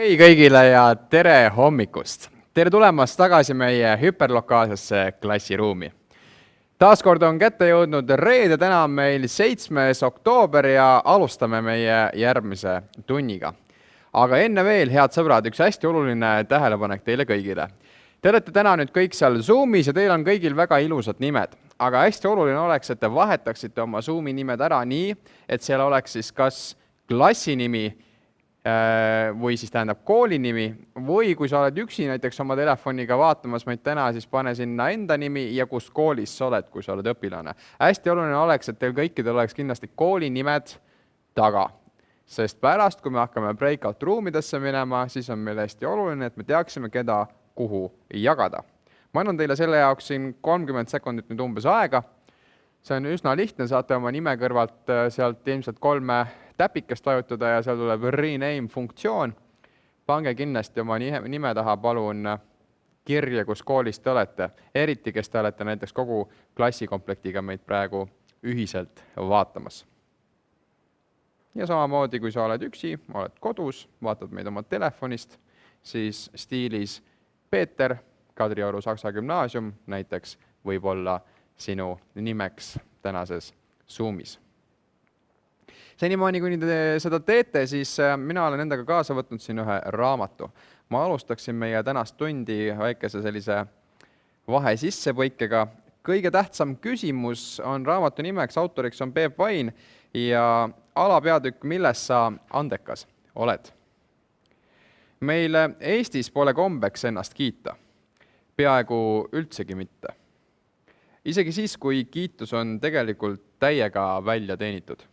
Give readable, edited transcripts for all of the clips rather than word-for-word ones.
Hei kõigile ja tere hommikust! Tere tulemast tagasi meie hüperlokaalsesse klassiruumi. Taaskord on kätte jõudnud reede, täna on meil 7. oktoober ja alustame meie järgmise tunniga. Aga enne veel, head sõbrad, üks hästi oluline tähelepanek teile kõigile. Te olete täna nüüd kõik seal Zoomis ja teil on kõigil väga ilusad nimed. Aga hästi oluline oleks, et te vahetaksite oma Zoomi nimed ära nii, et seal oleks siis kas klassinimi või siis tähendab kooli nimi, või kui sa oled üksi näiteks oma telefoniga vaatamas meid täna, siis pane sinna enda nimi ja kus koolis sa oled, kui sa oled õpilane. Hästi oluline oleks, et teil kõikidel oleks kindlasti kooli nimed taga, sest pärast, kui me hakkame breakout ruumidesse minema, siis on meil hästi oluline, et me teaksime, keda kuhu jagada. Ma annan teile selle jaoks siin 30 sekundit nüüd umbes aega. See on üsna lihtne, saate oma nime kõrvalt sealt ilmselt 3 täpikest vajutada ja seal tuleb rename funktsioon. Pange kindlasti oma nime taha palun kirja, kus koolis te olete, eriti kes te olete näiteks kogu klassikomplektiga meid praegu ühiselt vaatamas. Ja samamoodi, kui sa oled üksi, oled kodus, vaatad meid oma telefonist, siis stiilis Peeter, Kadrioru Saksa Gümnaasium näiteks võib olla sinu nimeks tänases Zoomis. Senimaani, kuni te seda teete, siis mina olen endaga kaasa võtnud siin ühe raamatu. Ma alustaksin meie tänast tundi väikese sellise vahe sissepõikega. Kõige tähtsam küsimus on raamatu nimeks, autoriks on Peep Vain ja alapeatükk, milles sa andekas oled. Meil Eestis pole kombeks ennast kiita, peaaegu üldsegi mitte. Isegi siis, kui kiitus on tegelikult täiega välja teenitud.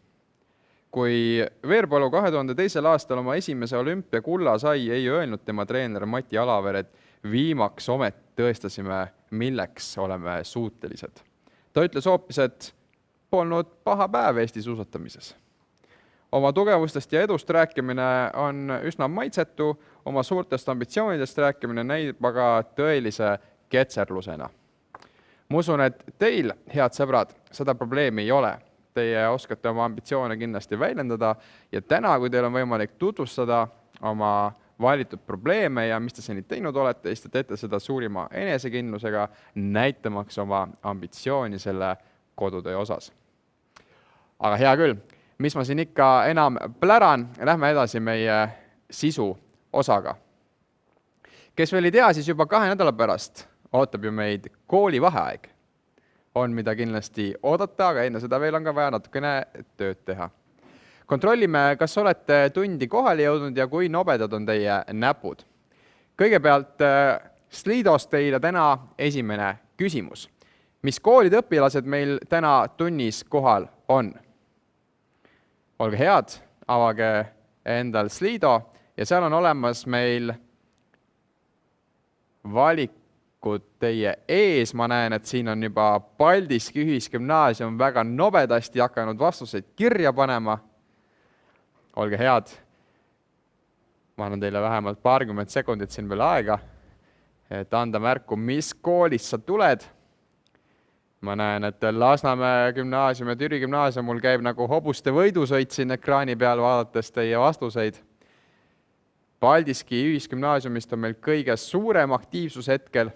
Kui Veerpalu 2002. aastal oma esimese olümpiakulla sai, ei öelnud tema treener Mati Alaver, et viimaks omet tõestasime, milleks oleme suutelised. Ta ütles hoopis, et polnud paha päev Eesti suusatamises. Oma tugevustest ja edust rääkimine on üsna maitsetu, oma suurtest ambitsioonidest rääkimine näib aga tõelise ketserlusena. Ma usun, et teil, head sõbrad, seda probleemi ei ole. Teie oskate oma ambitsioone kindlasti väljendada ja täna, kui teil on võimalik tutvustada oma valitud probleeme ja mis te seni teinud olete, siis te teete seda suurima enesekindlusega, näitamaks oma ambitsiooni selle kodutöö osas. Aga hea küll, mis ma siin ikka enam pläran, lähme edasi meie sisu osaga. Kes veel ei tea, siis juba 2 nädala pärast ootab ju meid koolivaheaeg. On mida kindlasti oodata, aga enne seda veel on ka vaja natukene tööd teha. Kontrollime, kas olete tundi kohale jõudnud ja kui nobedad on teie näpud. Kõigepealt Slidost teile täna esimene küsimus. Mis koolide õpilased meil täna tunnis kohal on? Olge head, avage endal Slido ja seal on olemas meil valikud teie ees. Ma näen, et siin on juba Paldiski Ühisgümnaasium väga nobedasti hakanud vastuseid kirja panema. Olge head, ma annan teile vähemalt 20 sekundit siin veel aega, et anda märku, mis koolist sa tuled. Ma näen, et Lasnamäe gümnaasium ja Türi gümnaasium mul käib nagu hobuste võidusõit siin ekraani peal, vaadates teie vastuseid. Paldiski Ühisgümnaasiumist on meil kõige suurem aktiivsus hetkel.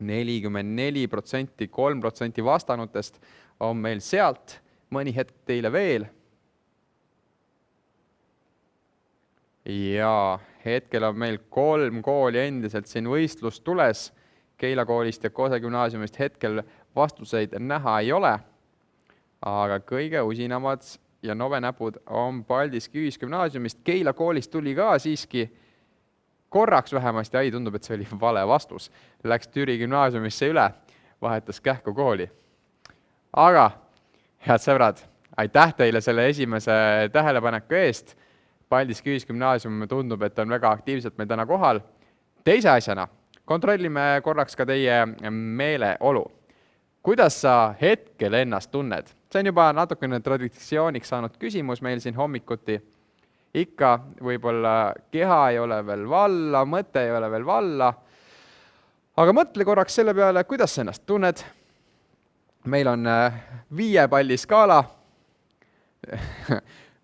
44%, 3% vastanutest on meil sealt. Mõni hetk teile veel. Ja hetkel on meil 3 kooli endiselt siin võistlus tules. Keila koolist ja Kose gümnaasiumist hetkel vastuseid näha ei ole, aga kõige usinamad ja novenäpud on Paldiski Ühisgümnaasiumist. Keila koolist tuli ka siiski korraks vähemasti, tundub, et see oli vale vastus. Läks Türi gümnaasiumisse üle, vahetas kähku kooli. Aga, head sõbrad, aitäh teile selle esimese tähelepaneku eest. Paldiski Ühisgümnaasium tundub, et on väga aktiivselt meil täna kohal. Teise asjana kontrollime korraks ka teie meeleolu. Kuidas sa hetkel ennast tunned? See on juba natukene traditsiooniks saanud küsimus meil siin hommikuti. Ikka võib-olla keha ei ole veel valla, mõte ei ole veel valla. Aga mõtle korraks selle peale, kuidas sa ennast tunned. Meil on 5 palli skaala.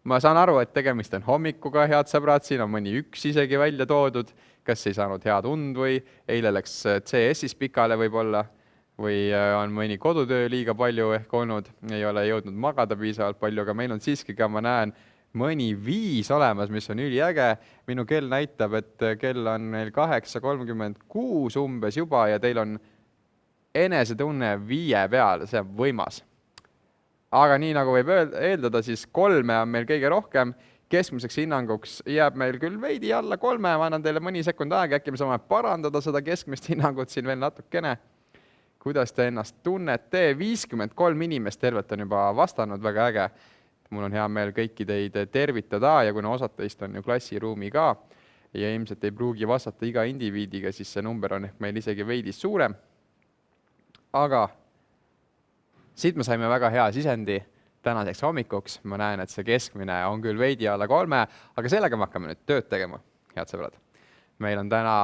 Ma saan aru, et tegemist on hommikuga, head sõbrad, siin on mõni üks isegi välja toodud, kas ei saanud head und või eile läks CS-is pikale võib-olla või on mõni kodutöö liiga palju ehk olnud, ei ole jõudnud magada piisavalt palju, aga meil on siiski ka, ma näen, mõni 5 olemas, mis on üliäge. Minu kell näitab, et kell on meil 8:36 umbes juba ja teil on enesetunne 5 peal, see on võimas. Aga nii nagu võib eeldada, siis 3 on meil kõige rohkem. Keskmiseks hinnanguks jääb meil küll veidi alla 3, ma annan teile mõni sekund aega, äkki me saame parandada seda keskmist hinnangut siin veel natukene. Kuidas te ennast tunnete? 53 inimest tervet on juba vastanud, väga äge. Mul on hea meel kõiki teid tervitada ja kuna osad teist on ju klassiruumi ka ja ilmselt ei pruugi vastata iga indiviidiga, siis see number on ehk meil isegi veidi suurem. Aga siit me saime väga hea sisendi tänaseks hommikuks. Ma näen, et see keskmine on küll veidi alla 3, aga sellega me hakkame nüüd tööd tegema, head sõbrad. Meil on täna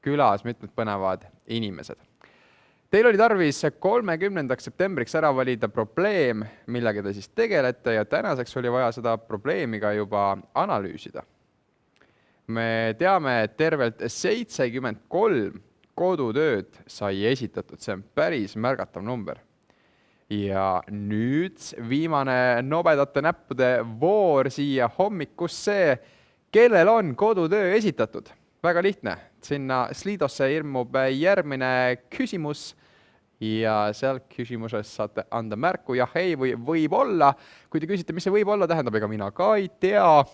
külas mitmed põnevad inimesed. Teil oli tarvis 30. septembriks ära valida probleem, millega te siis tegelete ja tänaseks oli vaja seda probleemi ka juba analüüsida. Me teame, et tervelt 73 kodutööd sai esitatud, see on päris märgatav number. Ja nüüd viimane nobedate näppude voor siia hommikusse, kellel on kodutöö esitatud. Väga lihtne, sinna Slidosse ilmub järgmine küsimus ja seal küsimuses saate anda märku jah, ei või võib-olla. Kui te küsite, mis see võib-olla tähendab, ega mina ka ei tea.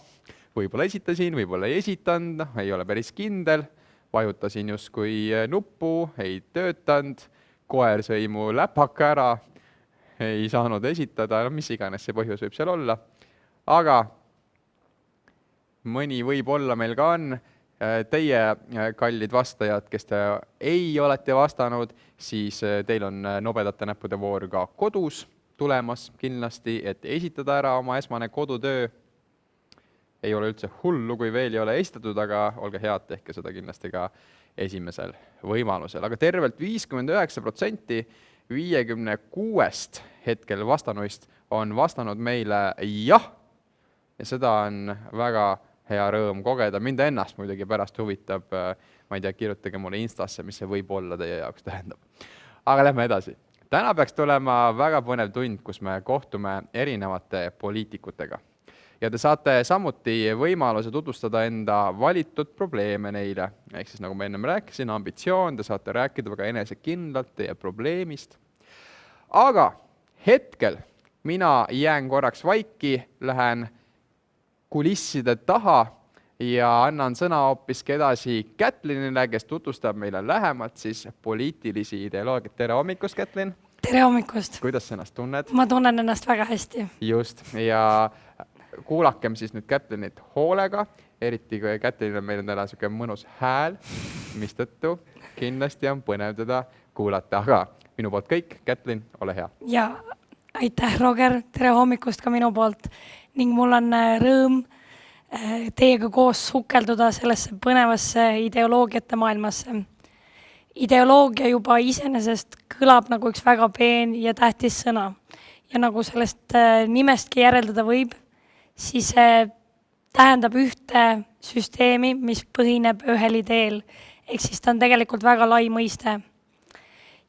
Võib-olla esitasin, võib-olla ei esitanud, ei ole päris kindel. Vajutasin justkui nuppu, ei töötanud, koer sõi mu läpaka ära, ei saanud esitada, mis iganes see põhjus võib seal olla. Aga mõni võib-olla meil ka on. Teie kallid vastajad, kes te ei olete vastanud, siis teil on nobedate näppude voor ka kodus tulemas kindlasti, et esitada ära oma esmane kodutöö. Ei ole üldse hullu, kui veel ei ole esitatud, aga olge head, tehke seda kindlasti ka esimesel võimalusel. Aga tervelt 59% 56 hetkel vastanuist on vastanud meile jah. Ja seda on väga hea rõõm kogeda. Mind ennast muidugi pärast huvitab, ma ei tea, kirjutage mulle Instasse, mis see võib olla teie jaoks tähendab. Aga lähme edasi. Täna peaks tulema väga põnev tund, kus me kohtume erinevate poliitikutega. Ja te saate samuti võimaluse tutvustada enda valitud probleeme neile. Ehk siis nagu ma ennem rääkisin, ambitsioon, te saate rääkida väga enesekindlalt teie probleemist. Aga hetkel mina jään korraks vaiki, lähen kulisside taha ja annan sõna hoopiski edasi Kätlinile, kes tutvustab meile lähemalt siis poliitilisi ideoloogiat. Tere hommikust, Kätlin! Tere hommikust! Kuidas sa ennast tunned? Ma tunnen ennast väga hästi. Just, ja kuulakem siis nüüd Kätlinit hoolega, eriti kui Kätlinil meil on täna selline mõnus hääl, mis tõttu kindlasti on põnev teda kuulata. Aga minu poolt kõik, Kätlin, ole hea! Ja aitäh, Roger! Tere hommikust ka minu poolt! Ning mul on rõõm teiega koos sukelduda sellesse põnevasse ideoloogiate maailmasse. Ideoloogia juba iseenesest kõlab nagu üks väga peen ja tähtis sõna. Ja nagu sellest nimestki järeldada võib, siis see tähendab ühte süsteemi, mis põhineb ühel ideel. Ehk siis ta on tegelikult väga lai mõiste.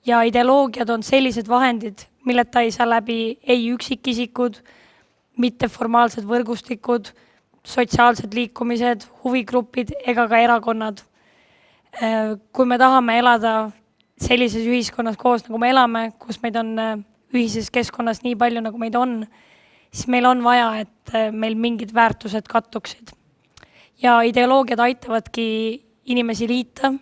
Ja ideoloogiad on sellised vahendid, milleta ei saa läbi ei üksikisikud, mitteformaalsed võrgustikud, sotsiaalsed liikumised, huvigrupid ega ka erakonnad. Kui me tahame elada sellises ühiskonnas koos, nagu me elame, kus meid on ühises keskkonnas nii palju, nagu meid on, siis meil on vaja, et meil mingid väärtused kattuksid. Ja ideoloogiad aitavadki inimesi liita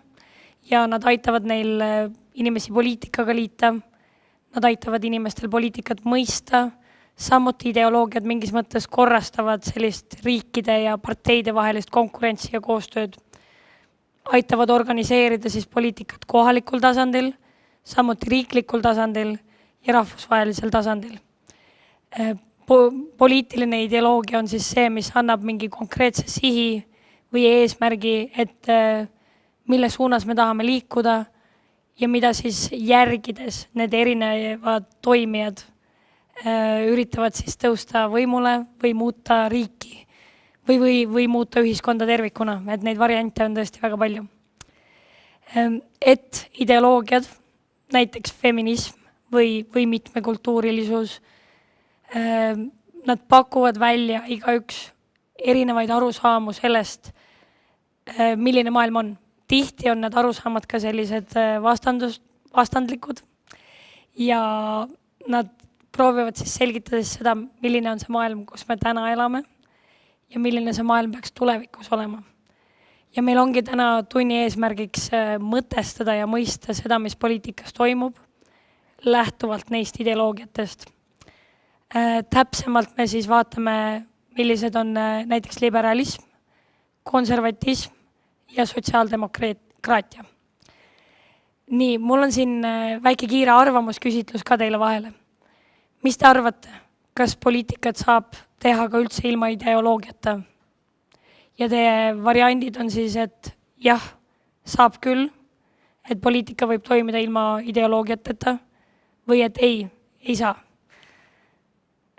ja nad aitavad neil inimesi poliitikaga liita. Nad aitavad inimestel poliitikat mõista. Samuti ideoloogiad mingis mõttes korrastavad sellist riikide ja parteide vahelist konkurentsi ja koostööd. Aitavad organiseerida siis poliitikat kohalikul tasandil, samuti riiklikul tasandil ja rahvusvahelisel tasandil. Poliitiline ideoloogia on siis see, mis annab mingi konkreetse sihi või eesmärgi, et mille suunas me tahame liikuda ja mida siis järgides need erinevad toimijad üritavad siis tõusta võimule või muuta riiki või muuta ühiskonda tervikuna, et neid variante on tõesti väga palju. Et ideoloogiad, näiteks feminism või mitmekultuurilisus, nad pakuvad välja igaüks erinevaid arusaamu sellest, milline maailm on. Tihti on need arusaamad ka sellised vastandlikud ja nad proovivad siis selgitades seda, milline on see maailm, kus me täna elame ja milline see maailm peaks tulevikus olema. Ja meil ongi täna tunni eesmärgiks mõtestada ja mõista seda, mis poliitikas toimub, lähtuvalt neist ideoloogiatest. Täpsemalt me siis vaatame, millised on näiteks liberalism, konservatism ja sotsiaaldemokraatia. Nii, mul on siin väike kiire arvamusküsitlus ka teile vahele. Mis te arvate, kas poliitikat saab teha ka üldse ilma ideoloogiata? Ja teie variandid on siis, et jah, saab küll, et poliitika võib toimida ilma ideoloogiateta või et ei saa.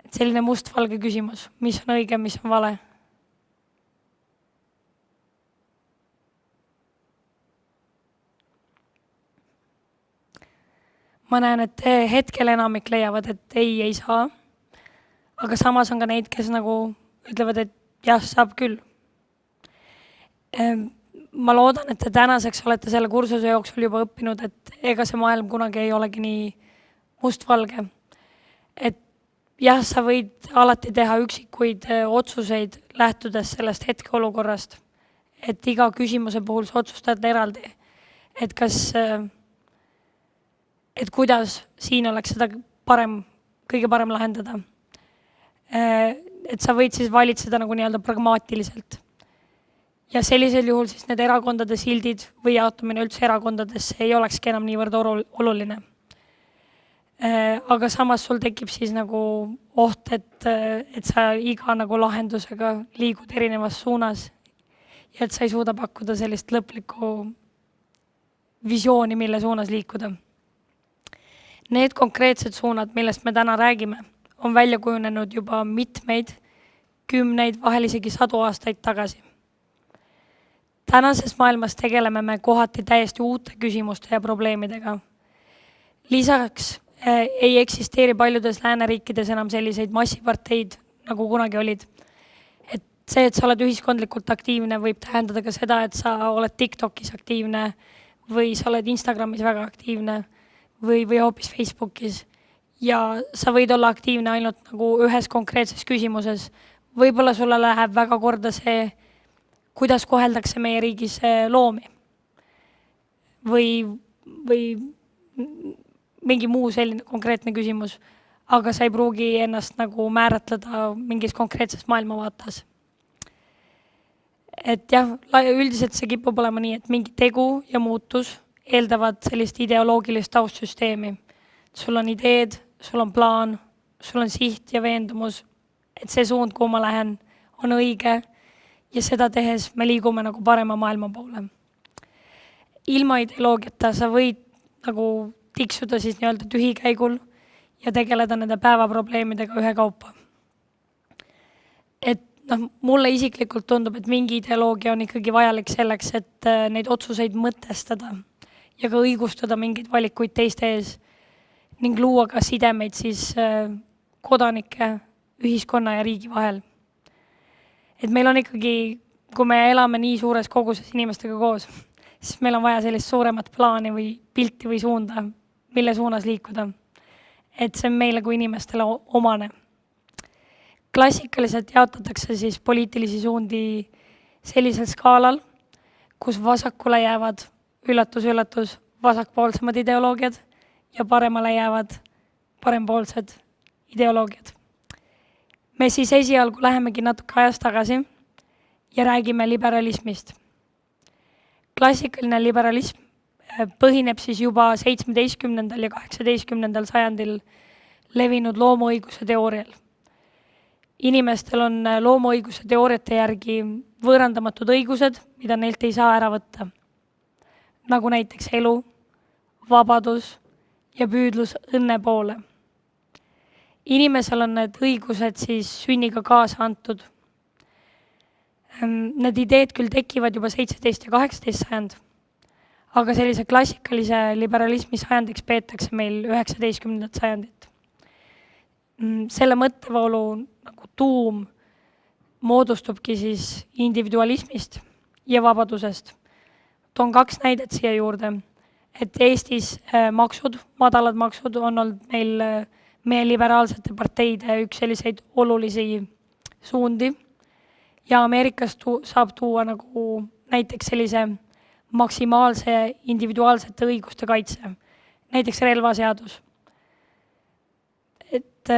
Et selline mustvalge küsimus, mis on õige, mis on vale. Ma näen, et hetkel enamik leiavad, et ei saa. Aga samas on ka neid, kes nagu ütlevad, et jah, saab küll. Ma loodan, et te tänaseks olete selle kursuse jooksul juba õppinud, et ega see maailm kunagi ei olegi nii mustvalge. Et jah, sa võid alati teha üksikuid otsuseid lähtudes sellest hetkeolukorrast, et iga küsimuse puhul sa otsustad eraldi, et kas et kuidas siin oleks seda kõige parem lahendada. Et sa võid siis valitseda nagu nii-öelda pragmaatiliselt. Ja sellisel juhul siis need erakondade sildid või jaotumine üldse erakondadesse ei olekski enam niivõrd oluline. Aga samas sul tekib siis nagu oht, et sa iga nagu lahendusega liigud erinevas suunas ja et sa ei suuda pakkuda sellist lõplikku visiooni, mille suunas liikuda. Need konkreetsed suunad, millest me täna räägime, on välja kujunenud juba mitmeid, kümneid, vahel isegi 100 aastaid tagasi. Tänases maailmas tegeleme me kohati täiesti uute küsimuste ja probleemidega. Lisaks ei eksisteeri paljudes lääneriikides enam selliseid massiparteid, nagu kunagi olid. Et see, et sa oled ühiskondlikult aktiivne, võib tähendada ka seda, et sa oled TikTokis aktiivne või sa oled Instagramis väga aktiivne või hoopis Facebookis. Ja sa võid olla aktiivne ainult nagu ühes konkreetses küsimuses. Võib-olla sulle läheb väga korda see, kuidas koheldakse meie riigis loomi. Või mingi muu selline konkreetne küsimus. Aga sa ei pruugi ennast nagu määratleda mingis konkreetses maailmavaatas. Et jah, üldiselt see kipub olema nii, et mingi tegu ja muutus eeldavad sellist ideoloogilist taustsüsteemi. Sul on ideed, sul on plaan, sul on siht ja veendumus, et see suund, kuhu ma lähen, on õige ja seda tehes me liigume nagu parema maailma poole. Ilma ideoloogiata sa võid nagu tiksuda siis nii-öelda tühikäigul ja tegeleda nende päevaprobleemidega ühekaupa. Et mulle isiklikult tundub, et mingi ideoloogia on ikkagi vajalik selleks, et neid otsuseid mõtestada ja ka õigustada mingeid valikuid teiste ees ning luua ka sidemeid siis kodanike, ühiskonna ja riigi vahel. Et meil on ikkagi, kui me elame nii suures koguses inimestega koos, siis meil on vaja sellist suuremat plaani või pilti või suunda, mille suunas liikuda. Et see on meile kui inimestele omane. Klassikaliselt jaotatakse siis poliitilisi suundi sellisel skaalal, kus vasakule jäävad üllatus, vasakpoolsemad ideoloogiad ja paremale jäävad parempoolsed ideoloogiad. Me siis esialgu lähemegi natuke ajas tagasi ja räägime liberalismist. Klassikaline liberalism põhineb siis juba 17. ja 18. sajandil levinud loomuõiguse teoorial. Inimestel on loomuõiguse teooriate järgi võõrandamatud õigused, mida neilt ei saa ära võtta. Nagu näiteks elu, vabadus ja püüdlus õnne poole. Inimesel on need õigused siis sünniga kaasa antud. Need ideed küll tekivad juba 17 ja 18 sajand, aga sellise klassikalise liberalismi sajandiks peetakse meil 19. sajandit. Selle mõttevoolu nagu tuum moodustubki siis individualismist ja vabadusest. Toon 2 näidet siia juurde, et Eestis madalad maksud on olnud meil meie liberaalsete parteide üks selliseid olulisi suundi ja Ameerikast saab tuua nagu näiteks sellise maksimaalse individuaalsete õiguste kaitse, näiteks relvaseadus. Et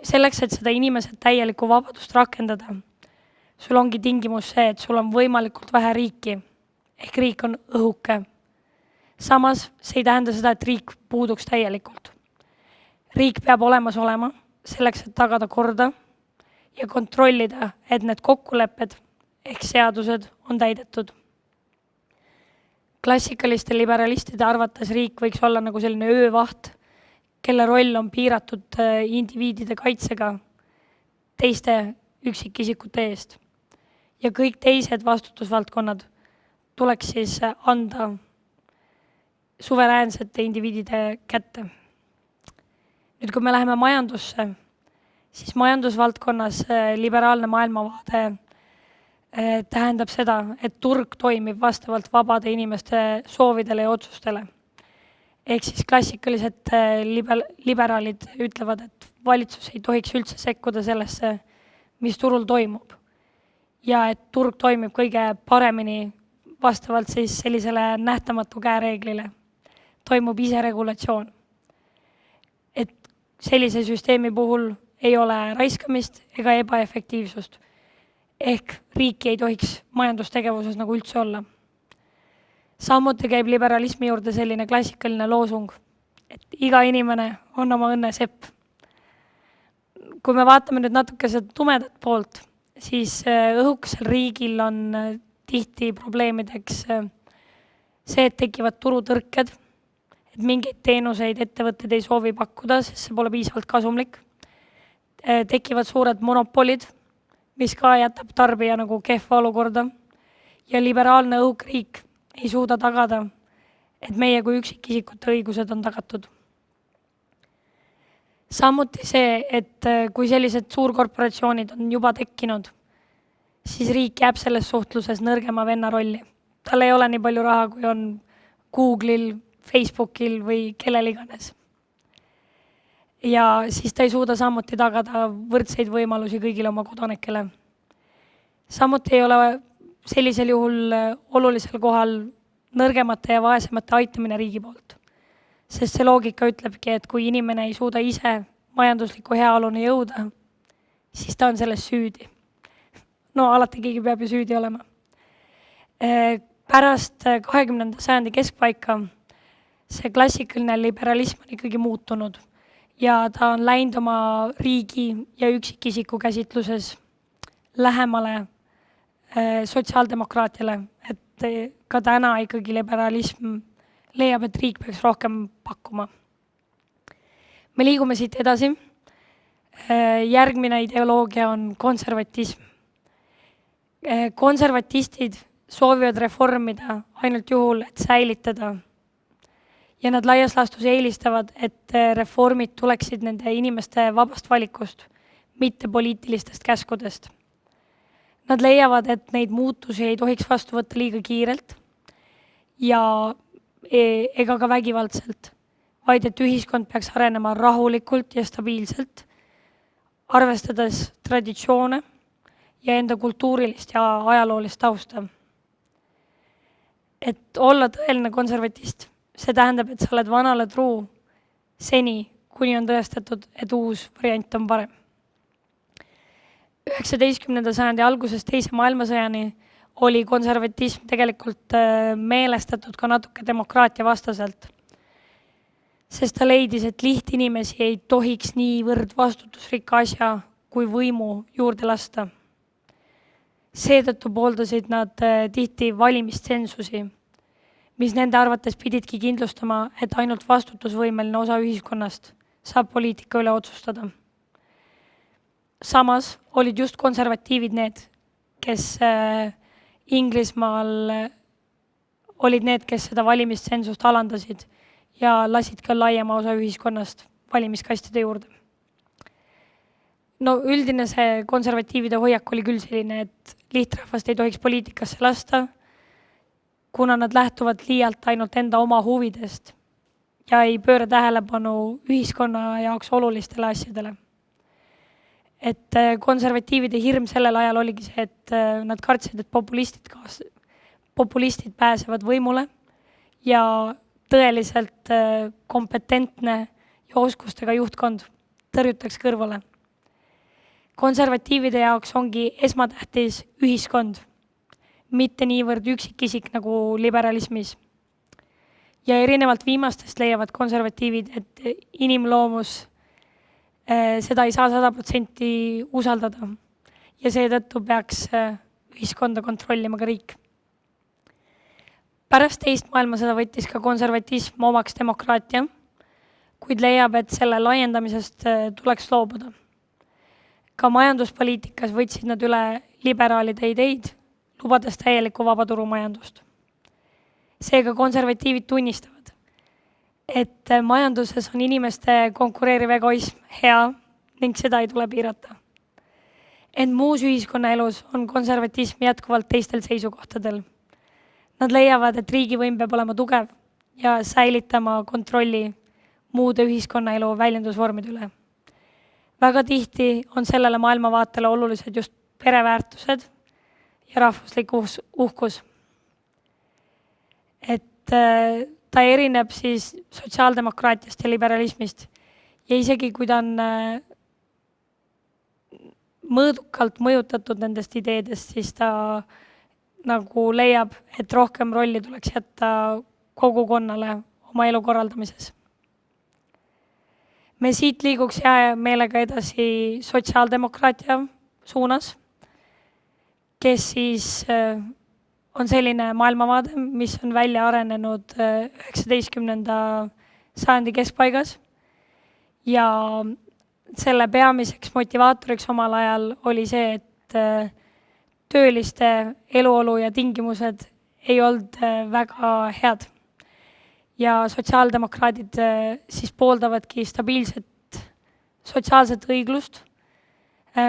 selleks, et seda inimese täielikku vabadust rakendada, sul ongi tingimus see, et sul on võimalikult vähe riiki, ehk riik on õhuke. Samas see ei tähenda seda, et riik puuduks täielikult. Riik peab olemas olema selleks, et tagada korda ja kontrollida, et need kokkulepped ehk seadused on täidetud. Klassikaliste liberalistide arvates riik võiks olla nagu selline öövaht, kelle roll on piiratud indiviidide kaitsega teiste üksikisikute eest. Ja kõik teised vastutusvaldkonnad tuleks siis anda suveräänsete indiviidide kätte. Nüüd, kui me läheme majandusse, siis majandusvaldkonnas liberaalne maailmavaade tähendab seda, et turg toimib vastavalt vabade inimeste soovidele ja otsustele. Ehk siis klassikalised liberaalid ütlevad, et valitsus ei tohiks üldse sekkuda sellesse, mis turul toimub. Ja et turg toimib kõige paremini vastavalt siis sellisele nähtamatu käereeglile. Toimub iseregulatsioon. Et sellise süsteemi puhul ei ole raiskamist ega ebaefektiivsust. Ehk riiki ei tohiks majandustegevuses nagu üldse olla. Samuti käib liberalismi juurde selline klassikaline loosung, et iga inimene on oma õnne sepp. Kui me vaatame nüüd natuke seda tumedat poolt, siis õhukesel riigil on tihti probleemideks see, et tekivad turutõrked, et mingeid teenuseid ettevõtted ei soovi pakkuda, sest see pole piisavalt kasumlik. Tekivad suured monopolid, mis ka jätab tarbija nagu kehva olukorda ja liberaalne õhukriik ei suuda tagada, et meie kui üksikisikute õigused on tagatud. Samuti see, et kui sellised suurkorporatsioonid on juba tekkinud, siis riik jääb selles suhtluses nõrgema venna rolli. Tal ei ole nii palju raha, kui on Google'il, Facebookil või kellel iganes. Ja siis ta ei suuda samuti tagada võrdseid võimalusi kõigile oma kodanikele. Samuti ei ole sellisel juhul olulisel kohal nõrgemate ja vaesemate aitamine riigi poolt. Sest see loogika ütlebki, et kui inimene ei suuda ise majandusliku heaoluni jõuda, siis ta on selles süüdi. No alati keegi peab ju süüdi olema. Pärast 20. sajandi keskpaika see klassikaline liberalism on ikkagi muutunud ja ta on läinud oma riigi ja üksikisiku käsitluses lähemale sotsiaaldemokraatiale, et ka täna ikkagi liberalism leiab, et riik peaks rohkem pakkuma. Me liigume siit edasi. Järgmine ideoloogia on konservatism. Konservatistid soovivad reformida ainult juhul, et säilitada. Ja nad laias laastus eelistavad, et reformid tuleksid nende inimeste vabast valikust, mitte poliitilistest käskudest. Nad leiavad, et neid muutusi ei tohiks vastu võtta liiga kiirelt ja ega ka vägivaldselt, vaid et ühiskond peaks arenema rahulikult ja stabiilselt, arvestades traditsioone ja enda kultuurilist ja ajaloolist tausta. Et olla tõeline konservatist, see tähendab, et sa oled vanale truu seni, kuni on tõestatud, et uus variant on parem. 19. sajandi algusest teise maailmasõjani oli konservatism tegelikult meelestatud ka natuke demokraatia vastaselt. Sest ta leidis, et lihtinimesi ei tohiks niivõrd vastutusrikka asja kui võimu juurde lasta. Seetõttu pooldasid nad tihti valimistsensusi, mis nende arvates pididki kindlustama, et ainult vastutusvõimeline osa ühiskonnast saab poliitika üle otsustada. Samas olid just konservatiivid need, kes Inglismaal olid need, kes seda valimistsensust alandasid ja lasid ka laiema osa ühiskonnast valimiskastide juurde. No üldine see konservatiivide hoiak oli küll selline, et lihtrahvast ei tohiks poliitikasse lasta, kuna nad lähtuvad liialt ainult enda oma huvidest ja ei pööra tähelepanu ühiskonna jaoks olulistele asjadele. Et konservatiivide hirm sellel ajal oligi see, et nad kartsid, et populistid pääsevad võimule ja tõeliselt kompetentne ja oskustega juhtkond tõrjutakse kõrvale. Konservatiivide jaoks ongi esmatähtis ühiskond, mitte niivõrd üksikisik nagu liberalismis. Ja erinevalt viimastest leiavad konservatiivid, et inimloomus seda ei saa 100% usaldada ja seetõttu peaks ühiskonda kontrollima ka riik. Pärast teist maailmasõda võttis ka konservatism omaks demokraatia, kuid leiab, et selle laiendamisest tuleks loobuda. Ka majanduspoliitikas võtsid nad üle liberaalide ideid, lubades täielikku vabaturumajandust. Seega konservatiivid tunnistavad, et majanduses on inimeste konkureeriv egoism hea ning seda ei tule piirata. Ent muus ühiskonnaelus on konservatism jätkuvalt teistel seisukohtadel. Nad leiavad, et riigivõim peab olema tugev ja säilitama kontrolli muude ühiskonnaelu väljendusvormide üle. Väga tihti on sellele maailmavaatele olulised just pereväärtused ja rahvuslik uhkus. Et ta erineb siis sotsiaaldemokraatiast ja liberalismist ja isegi kui ta on mõõdukalt mõjutatud nendest ideedest, siis ta nagu leiab, et rohkem rolli tuleks jätta kogukonnale oma elu korraldamises. Me siit liiguks hea meelega edasi sotsiaaldemokraatia suunas, kes siis on selline maailmavaade, mis on välja arenenud 19. sajandi keskpaigas ja selle peamiseks motivaatoriks omal ajal oli see, et tööliste eluolu ja tingimused ei olnud väga head. Ja sotsiaaldemokraadid siis pooldavadki stabiilset sotsiaalset õiglust,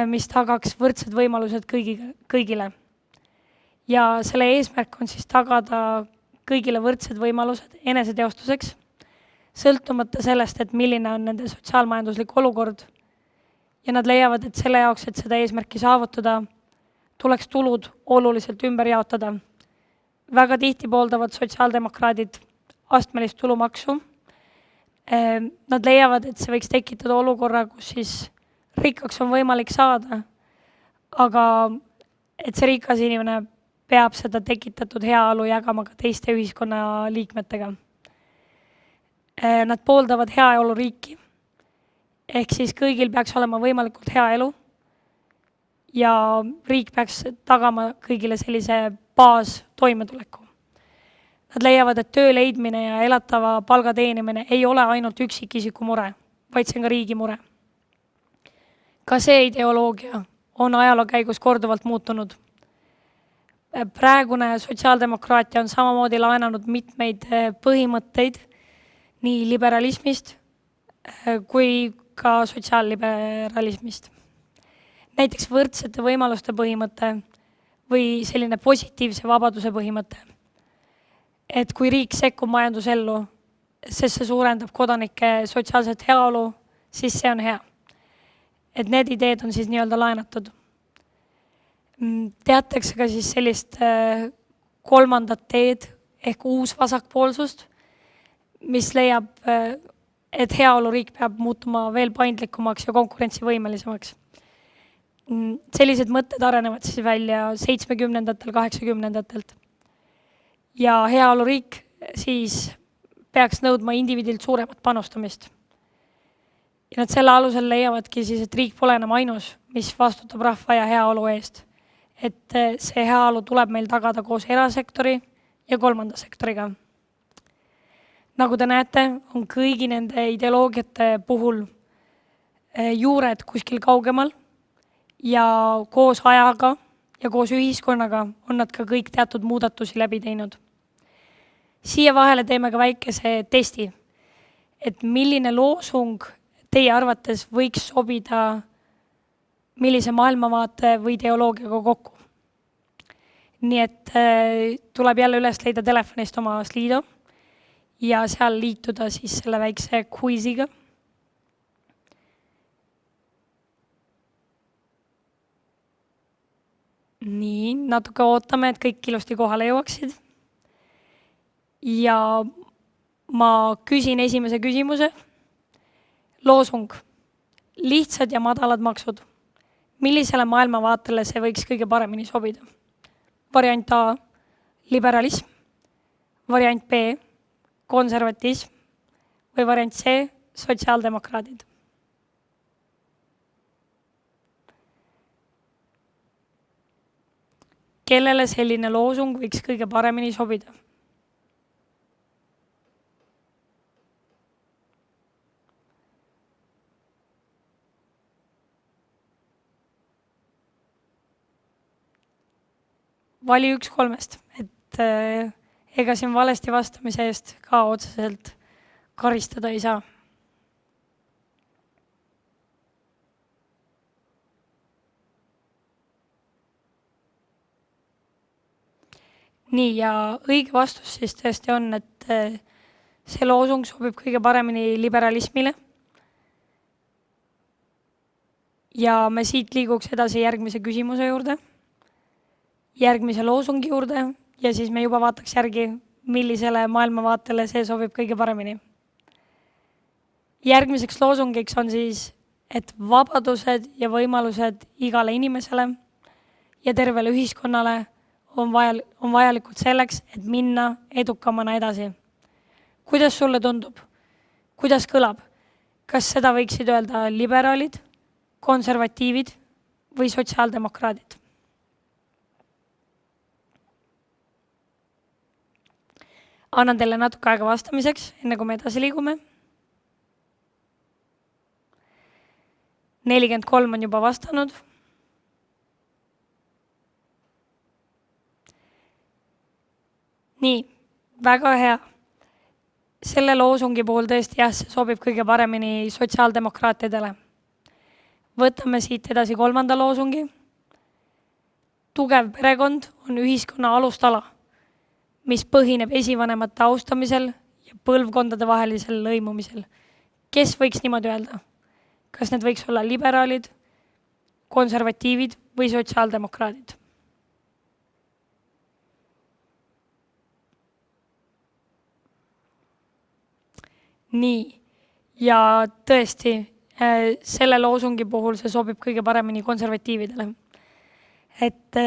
mis tagaks võrdsed võimalused kõigile. Ja selle eesmärk on siis tagada kõigile võrdsed võimalused eneseteostuseks, sõltumata sellest, et milline on nende sotsiaalmajanduslik olukord. Ja nad leiavad, et selle jaoks, et seda eesmärki saavutada, tuleks tulud oluliselt ümber jaotada. Väga tihti pooldavad sotsiaaldemokraadid astmelist tulumaksu. Nad leiavad, et see võiks tekitada olukorra, kus siis rikkaks on võimalik saada, aga et see rikas inimene peab seda tekitatud heaolu jagama ka teiste ühiskonna liikmetega. Nad pooldavad heaolu riiki, ehk siis kõigil peaks olema võimalikult hea elu ja riik peaks tagama kõigile sellise baas toimetuleku. Nad leiavad, et töö leidmine ja elatava palga teenimine ei ole ainult üksikisiku mure, vaid see on ka riigi mure. Ka see ideoloogia on ajaloo käigus korduvalt muutunud. Praegune sotsiaaldemokraatia on samamoodi laenanud mitmeid põhimõtteid nii liberalismist kui ka sotsiaalliberalismist. Näiteks võrdsete võimaluste põhimõte või selline positiivse vabaduse põhimõte. Et kui riik sekkub majandusellu, sest see suurendab kodanike sotsiaalset heaolu, siis see on hea. Et need ideed on siis nii-öelda laenatud. Teatakse ka siis sellist kolmandat teed ehk uus vasakpoolsust, mis leiab, et heaoluriik peab muutuma veel paindlikumaks ja konkurentsivõimelisemaks. Sellised mõtted arenevad siis välja 70-ndatel, 80-ndatelt. Ja heaoluriik siis peaks nõudma indiviidilt suuremat panustamist. Ja nad selle alusel leiavadki siis, et riik pole enam ainus, mis vastutab rahva ja heaolu eest. Et see heaolu tuleb meil tagada koos erasektori ja kolmanda sektoriga. Nagu te näete, on kõigi nende ideoloogiate puhul juured kuskil kaugemal ja koos ajaga ja koos ühiskonnaga on nad ka kõik teatud muudatusi läbi teinud. Siia vahele teeme ka väikese testi, et milline loosung teie arvates võiks sobida millise maailmavaate või ideoloogiaga kokku. Nii et tuleb jälle üles leida telefonist oma Slido ja seal liituda siis selle väikse quiziga. Nii, natuke ootame, et kõik ilusti kohale jõuaksid. Ja ma küsin esimese küsimuse. Loosung. Lihtsad ja madalad maksud. Millisele maailmavaatele see võiks kõige paremini sobida? Variant A, liberalism. Variant B, konservatism. Või variant C, sotsiaaldemokraadid. Kellele selline loosung võiks kõige paremini sobida? Vali üks kolmest, et ega siin valesti vastamise eest ka otseselt karistada ei saa. Nii, ja õige vastus siis tõesti on, et see loosung sobib kõige paremini liberalismile. Ja me siit liiguks edasi järgmise küsimuse juurde, järgmise loosungi juurde ja siis me juba vaataks järgi, millisele maailmavaatele see sobib kõige paremini. Järgmiseks loosungiks on siis, et vabadused ja võimalused igale inimesele ja tervele ühiskonnale on vajalikud selleks, et minna edukamana edasi. Kuidas sulle tundub? Kuidas kõlab? Kas seda võiksid öelda liberaalid, konservatiivid või sotsiaaldemokraadid? Annan teile natuke aega vastamiseks, enne kui me edasi liigume. 43 on juba vastanud. Nii, väga hea. Selle loosungi puhul tõesti jah, see sobib kõige paremini sotsiaaldemokraatidele. Võtame siit edasi kolmanda loosungi. Tugev perekond on ühiskonna alustala, mis põhineb esivanemate austamisel ja põlvkondade vahelisel lõimumisel. Kes võiks niimoodi öelda? Kas need võiks olla liberaalid, konservatiivid või sotsiaaldemokraadid? Nii, ja tõesti, selle loosungi puhul see sobib kõige paremini konservatiividele. Et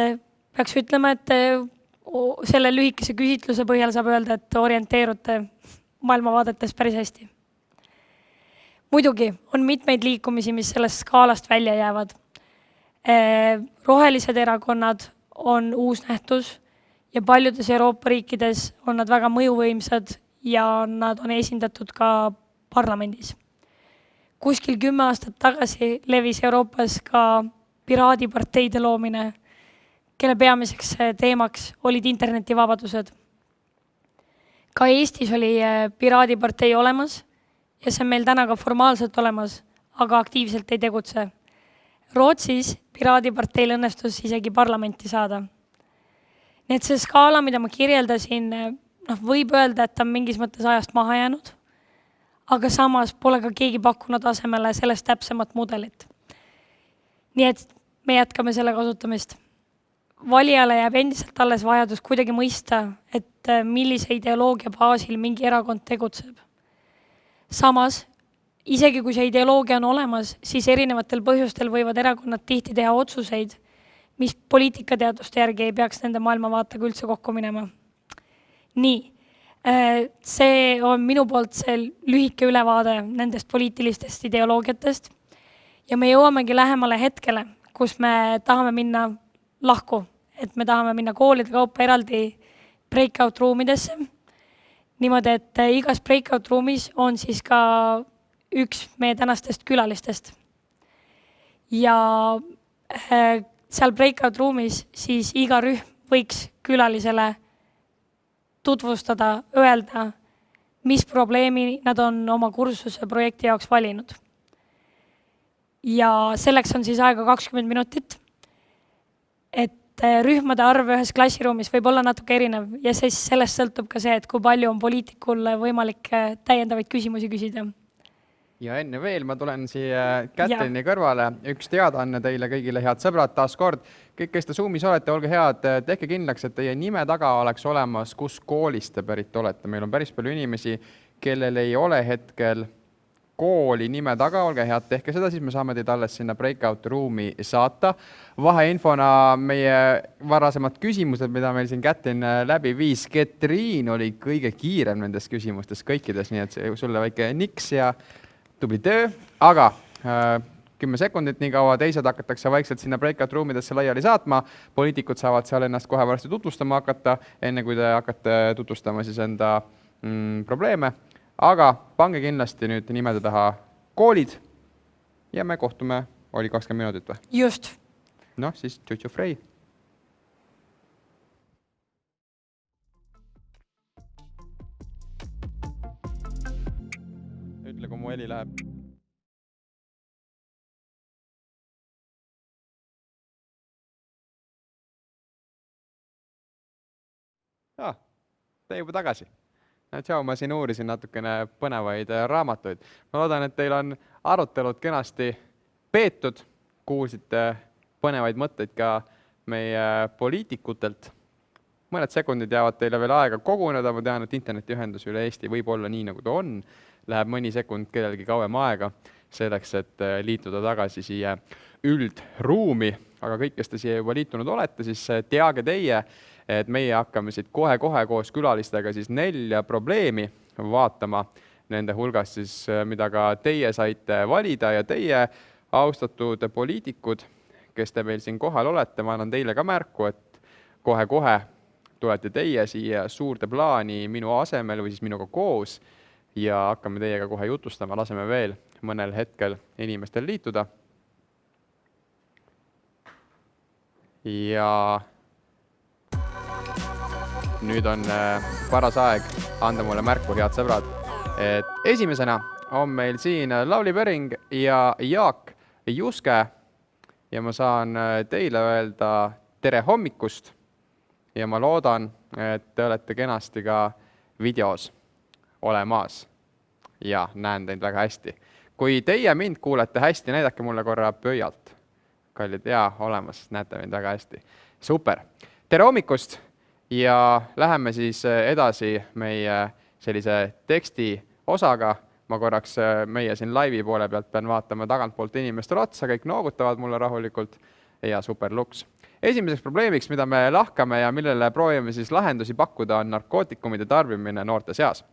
peaks ütlema, et selle lühikese küsitluse põhjal saab öelda, et orienteerute maailmavaadetes päris hästi. Muidugi on mitmeid liikumisi, mis sellest skaalast välja jäävad. Rohelised erakonnad on uus nähtus ja paljudes Euroopa riikides on nad väga mõjuvõimsad ja nad on esindatud ka parlamendis. Kuskil 10 aastat tagasi levis Euroopas ka piraadiparteide loomine, kelle peamiseks teemaks olid internetivabadused. Ka Eestis oli piraadipartei olemas ja see on meil täna ka formaalselt olemas, aga aktiivselt ei tegutse. Rootsis piraadiparteil õnnestus isegi parlamenti saada. Nii et see skaala, mida ma kirjeldasin, võib öelda, et ta on mingis mõttes ajast maha jäänud, aga samas pole ka keegi pakkunud asemele sellest täpsemat mudelit. Nii et me jätkame selle kasutamist. Valijale jääb endiselt alles vajadus kuidagi mõista, et millise ideoloogia baasil mingi erakond tegutseb. Samas, isegi kui see ideoloogia on olemas, siis erinevatel põhjustel võivad erakonnad tihti teha otsuseid, mis poliitikateaduste järgi ei peaks nende maailmavaatega üldse kokku minema. Nii, see on minu poolt see lühike ülevaade nendest poliitilistest ideoloogiatest ja me jõuamegi lähemale hetkele, kus me tahame minna lahku, et me tahame minna koolide kaupa eraldi breakout ruumidesse. niimoodi, et igas breakout ruumis on siis ka üks meie tänastest külalistest. Ja seal breakout ruumis siis iga rühm võiks külalisele tutvustada, öelda, mis probleemi nad on oma kursuse projekti jaoks valinud. Ja selleks on siis aega 20 minutit, et rühmade arv ühes klassiruumis võib olla natuke erinev ja siis sellest sõltub ka see, et kui palju on poliitikul võimalik täiendavaid küsimusi küsida. Ja enne veel ma tulen siia Kätlini kõrvale. Üks teadaanne teile kõigile, head sõbrad, taas kord. Kõik, kes te Zoomis olete, olge head, tehke kindlaks, et teie nime taga oleks olemas, kus koolist te pärit olete. Meil on päris palju inimesi, kellel ei ole hetkel kooli nime taga, olge head, tehke seda, siis me saame teid alles sinna breakout ruumi saata. Vaheinfona meie varasemad küsimused, mida meil siin Kätlin läbi viis. Ketriin oli kõige kiirem nendes küsimustes kõikides, nii et sulle väike niks ja tubli töö, aga 10 sekundit nii kaua, teised hakatakse vaikselt sinna breakout ruumidesse laiali saatma. Poliitikud saavad seal ennast kohe varsti tutvustama hakata, enne kui te hakkate tutvustama siis enda probleeme. Aga pange kindlasti nüüd nimede taha koolid ja me kohtume, oli 20 minutit või? Just. Noh, siis tšutšu frei. Ütle, kui mu heli läheb. Tee juba tagasi. Tšau, ma siin uurisin natukene põnevaid raamatuid. Ma loodan, et teil on arutelud kenasti peetud. Kuulsite põnevaid mõtteid ka meie poliitikutelt. Mõned sekundid jäävad teile veel aega koguneda. Ma tean, et internetiühendus üle Eesti võib olla nii, nagu ta on. Läheb mõni sekund kellelgi kauem aega selleks, et liituda tagasi siia üldruumi. Aga kõik, kes te siia juba liitunud olete, siis teage teie, et meie hakkame siit kohe-kohe koos külalistega siis 4 probleemi vaatama. Nende hulgas siis, mida ka teie saite valida ja teie austatud poliitikud, kes te meil siin kohal olete, ma annan teile ka märku, et kohe-kohe tulete teie siia suurde plaani minu asemel või siis minuga koos ja hakkame teiega kohe jutustama, laseme veel mõnel hetkel inimestel liituda. Ja nüüd on paras aeg anda mulle märku, head sõbrad, et esimesena on meil siin Lavly Perring ja Jaak Juske ja ma saan teile öelda tere hommikust ja ma loodan, et te olete kenasti ka videos olemas ja näen teid väga hästi. Kui teie mind kuulete hästi, näidake mulle korra pöialt. Kallid, olemas, näete mind väga hästi. Super. Tere hommikust ja läheme siis edasi meie sellise teksti osaga. Ma korraks meie siin laivi poole pealt pean vaatama tagantpoolt inimestele otsa, kõik noogutavad mulle rahulikult ja super luks. Esimeseks probleemiks, mida me lahkame ja millele proovime siis lahendusi pakkuda, on narkootikumide tarbimine noorte seas.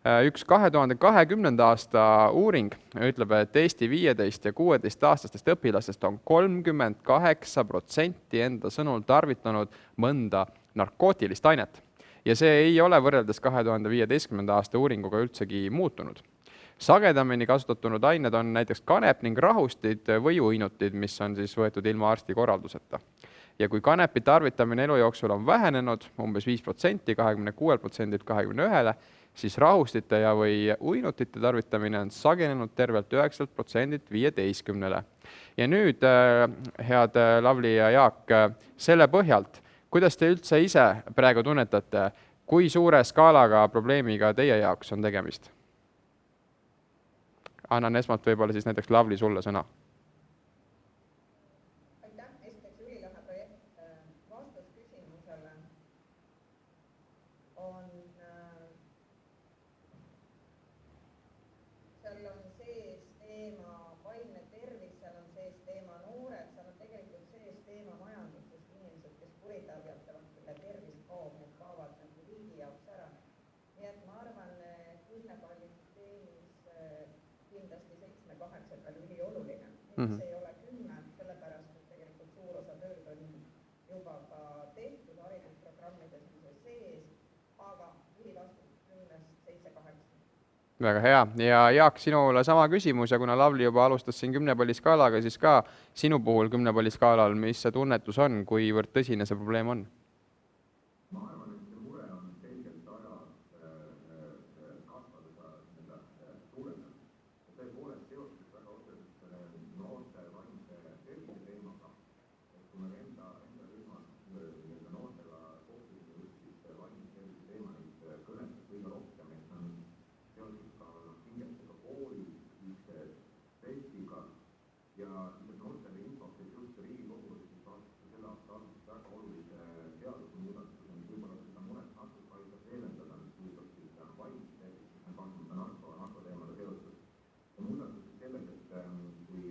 Üks 2020. aasta uuring ütleb, et Eesti 15 ja 16 aastastest õpilastest on 38% enda sõnul tarvitanud mõnda narkootilist ainet. Ja see ei ole võrreldes 2015. aasta uuringuga üldsegi muutunud. Sagedamini kasutatunud ained on näiteks kanep ning rahustid või uinutid, mis on siis võetud ilma arsti korralduseta. Ja kui kanepi tarvitamine elu jooksul on vähenenud umbes 5%, 26%, 21%, siis rahustite ja või uinutite tarvitamine on sagenenud tervelt 9%, 15%. Ja nüüd, head Lavly ja Jaak, selle põhjalt, kuidas te üldse ise praegu tunnetate, kui suure skaalaga probleemiga teie jaoks on tegemist? Annan esmalt võib-olla siis näiteks Lavly sulle sõna. See ei ole 10, sellepärast, et tegelikult suur osa tööd on juba ka tehtud haridusprogrammides sees, aga lühivastus 10 Väga hea. Ja Jaak, sinule sama küsimus ja kuna Lavly juba alustas siin 10 palli skaalaga, siis ka sinu puhul 10 palli skaalal, mis see tunnetus on, kuivõrd tõsine see probleem on? Ma arvan, et see mure on selgelt ajas kasvades seda suurenenud. Tõepoolest seostus väga otseselt noorte vaimse tervise teemaga. Et kui me enda rühmas noortega kohtusime, just siis vaimse tervise teema neid kõnetas kõige rohkem, et on seotud ka pingetega koolis, stressiga ja noortele infoks, et just Riigikogu siis vastu selle aasta alguses väga olulise seadusemuudatuse, mis võib-olla seda muret natuke aitab leevendada, mis puudutab siis vaimse tervist, mis on kahtlemata narkoteemaga seotud. Ja muudatus selles, et kui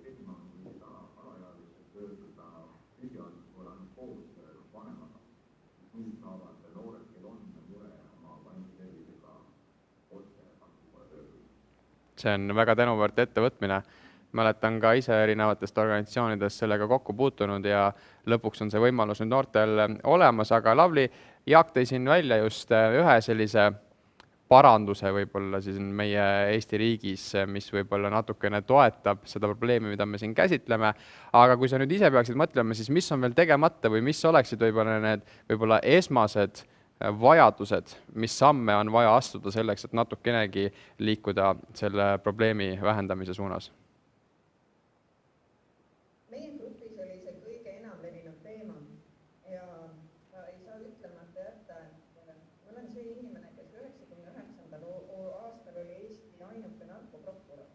senimaani võisid alaealised pöörduda psühhiaatri poole ainult koos vanemaga, siis nüüd saavad noored, kel on mure oma vaimse tervisega otse arsti poole pöörduda. See on väga tänuväärt ettevõtmine. Mäletan ka ise erinevatest organisatsioonidest sellega kokku puutunud ja lõpuks on see võimalus nüüd noortel olemas, aga Lavly, Jaak tõi siin välja just ühe sellise paranduse võib-olla siis meie Eesti riigis, mis võib-olla natukene toetab seda probleemi, mida me siin käsitleme, aga kui sa nüüd ise peaksid mõtlema, siis mis on veel tegemata või mis oleksid võib-olla need esmased vajadused, mis samme on vaja astuda selleks, et natukenegi liikuda selle probleemi vähendamise suunas? Meie grupis oli see kõige enam levinud teema ja ma ei saa ütlemata jätta, et ma olen see inimene, kes 99. aastal oli Eesti ainuke narkoprokurör.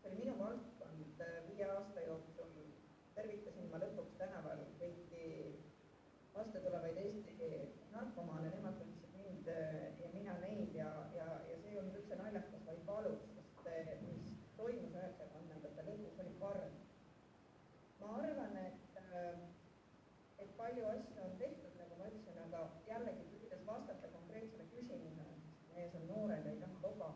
See oli minu valdkond 5 aasta jooksul. Tervitasin ma lõpuks tänaval kõiki vastutulevaid Eesti narkomaane, nemad tundsid mind ja mina neid ja see ei olnud üldse naljakas, vaid valus, sest mis toimus 90. lõpus oli karm. Ma arvan, et palju asju on tehtud, nagu ma ütlesin, aga jällegi püüdes vastata konkreetsele küsimusele, ees on noorel ei loba.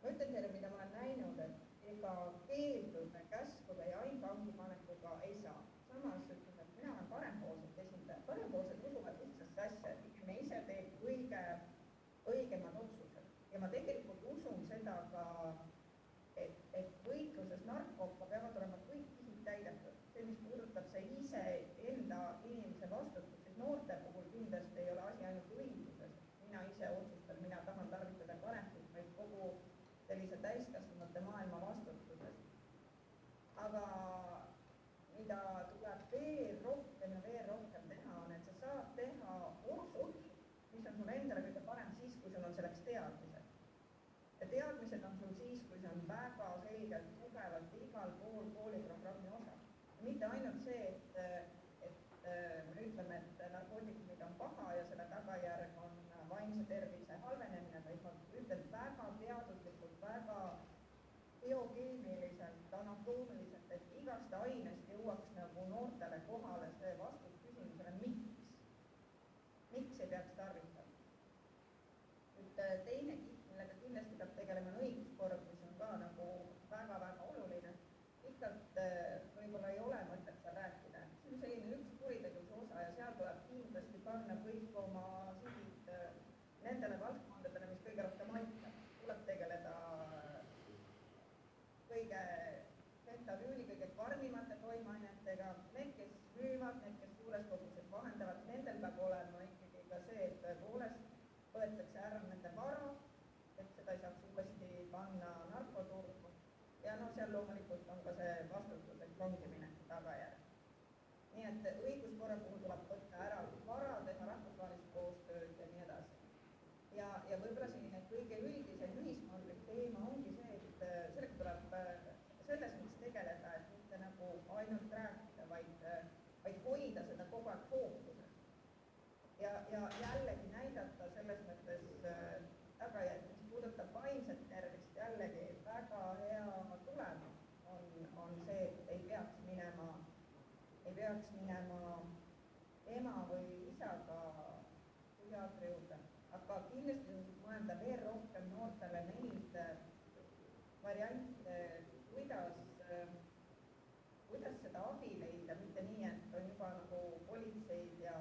Ma ütlen teile, mida ma olen näinud, et ega keeldude, käskude ja ainvangi panekuga ei saa. Samas ütlen, et mina olen parempoolsed esindaja. Parempoolsed usuvad lihtsasse asja, et inimene ise teeb kõige õigemad otsused. Ja ma tegelikult usun seda ka, et võitluses narkoga peavad olema kõik kihid täidetud. See, mis puudutab see ise enda inimese vastutus, siis noorte puhul kindlasti ei ole asi ainult õiguses. Mina ise otsustan, mina tahan tarvitada kanepit, vaid kogu sellise täiskasvanute maailma vastutusest. Aga mida tuleb veel rohkem teha, on, et sa saad teha otsust, mis on sulle endale kõige parem siis, kui sul on selleks teadmised. Ja teadmised on sul siis, kui see on väga selgelt tugevalt igal pool kooliprogrammi osa. Mitte ainult see, et me ütleme, et narkootikumid on paha ja selle tagajärg on vaimse tervise halvenemine, vaid ma ütlen väga teaduslikult, väga biokeemiliselt, anatoomiliselt, et igast ainest jõuaks nagu noortele kohale see vastus küsimusele, miks. Miks ei peaks tarvitama? Teine kiht, millega kindlasti peab tegelema, on õiguskord, mis on ka nagu väga-väga oluline. Pikalt võib-olla ei ole mõtet seal rääkida. See on selline üks kuritegevuse osa ja seal tuleb kindlasti panna kõik oma sihid nendele valdkondadele, mis kõige rohkem aitab. Tuleb tegeleda kõige fentanüüli, kõige karmimate toimeainetega. Need, kes müüvad, need, kes suures koguses vahendavad, nendel peab olema ikkagi ka see, et tõepoolest võetakse ära nende vara, et seda ei saaks uuesti panna narkoturgu. Ja seal loomulikult on ka see vastutus, et longimineku tagajärg. Nii et õiguskorra puhul tuleb võtta ära vara, teha rahvusvahelist koostööd ja nii edasi. Ja võib-olla selline kõige üldisem ühiskondlik teema ongi see, et sellega tuleb selles mõttes tegeleda, et mitte nagu ainult rääkida, vaid hoida seda kogu aeg fookuses. Ja jällegi näidata selles mõttes tagajärg, mis puudutab vaimset tervist, jällegi väga hea tulema on see, et ei peaks minema ema või isaga psühhiaatri juurde, aga kindlasti mõelda veel rohkem noortele neid variante, kuidas seda abi leida, mitte nii, et on juba nagu politseid ja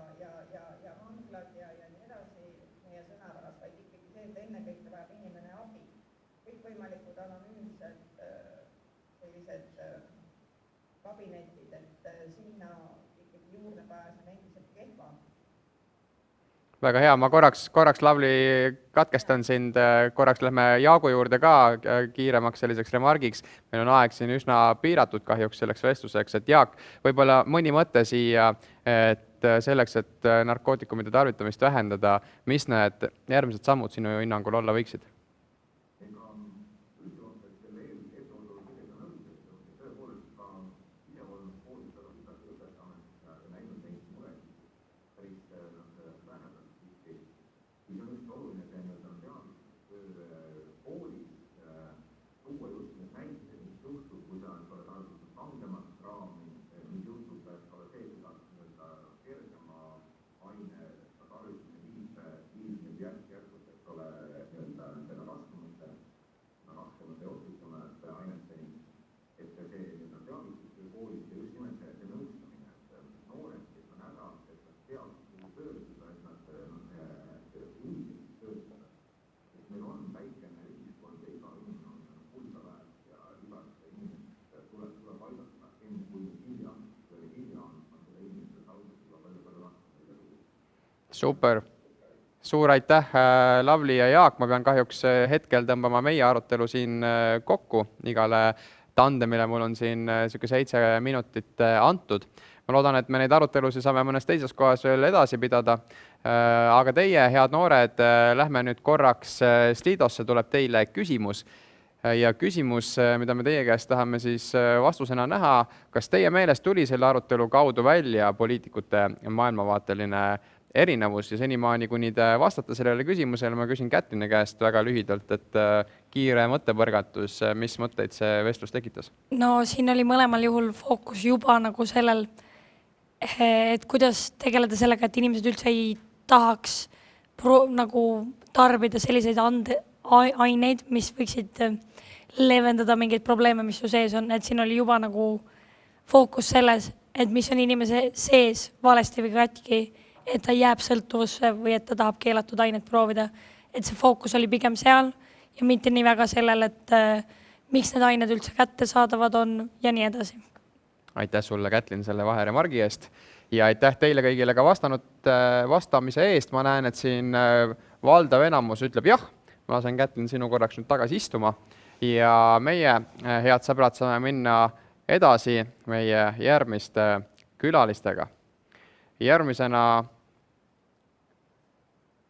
hanglad ja nii edasi meie sõnavaras, vaid ikkagi see, et ennekõike vajab inimene abi. kõikvõimalikud anonüümsed sellised kabinetid, et sinna ikkagi juurdepääs on endiselt kehva. Väga hea, ma korraks Lavly katkestan sind, korraks lähme Jaagu juurde ka kiiremaks selliseks remargiks. Meil on aeg siin üsna piiratud kahjuks selleks vestluseks, et Jaak, võib-olla mõni mõte siia, et selleks, et narkootikumide tarvitamist vähendada, mis need järgmised sammud sinu hinnangul olla võiksid? Super. Suur aitäh, Lavly ja Jaak. Ma pean kahjuks hetkel tõmbama meie arutelu siin kokku. Igale tandemile mul on siin 7 minutit antud. Ma loodan, et me neid arutelusid saame mõnes teises kohas veel edasi pidada. Aga teie, head noored, lähme nüüd korraks Slidosse, tuleb teile küsimus. Ja küsimus, mida me teie käest tahame siis vastusena näha, kas teie meelest tuli selle arutelu kaudu välja poliitikute maailmavaateline erinevus ja senimaani, kuni te vastate sellele küsimusele, ma küsin Kätline käest väga lühidalt, et kiire mõttepõrgatus, mis mõtteid see vestlus tekitas? No siin oli mõlemal juhul fookus juba nagu sellel, et kuidas tegeleda sellega, et inimesed üldse ei tahaks nagu tarbida selliseid aineid, mis võiksid leevendada mingeid probleeme, mis su sees on, et siin oli juba nagu fookus selles, et mis on inimese sees valesti või katki, et ta jääb sõltuvusse või et ta tahab keelatud ainet proovida. Et see fookus oli pigem seal ja mitte nii väga sellel, et miks need ained üldse kätte saadavad on ja nii edasi. Aitäh sulle, Kätlin, selle vaheremargi eest ja aitäh teile kõigile ka vastamise eest. Ma näen, et siin valdav enamus ütleb jah. Ma lasen, Kätlin, sinu korraks nüüd tagasi istuma ja meie, head sõbrad, saame minna edasi meie järgmiste külalistega. Järgmisena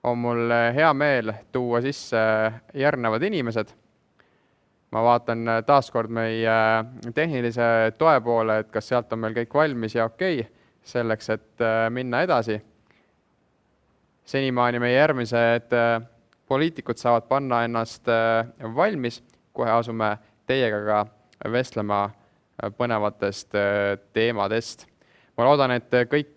on mul hea meel tuua sisse järgnevad inimesed. Ma vaatan taaskord meie tehnilise toe poole, et kas sealt on meil kõik valmis ja okei, selleks, et minna edasi. Senimaani meie järgmised poliitikud saavad panna ennast valmis, kohe asume teiega ka vestlema põnevatest teemadest. Ma loodan, et kõik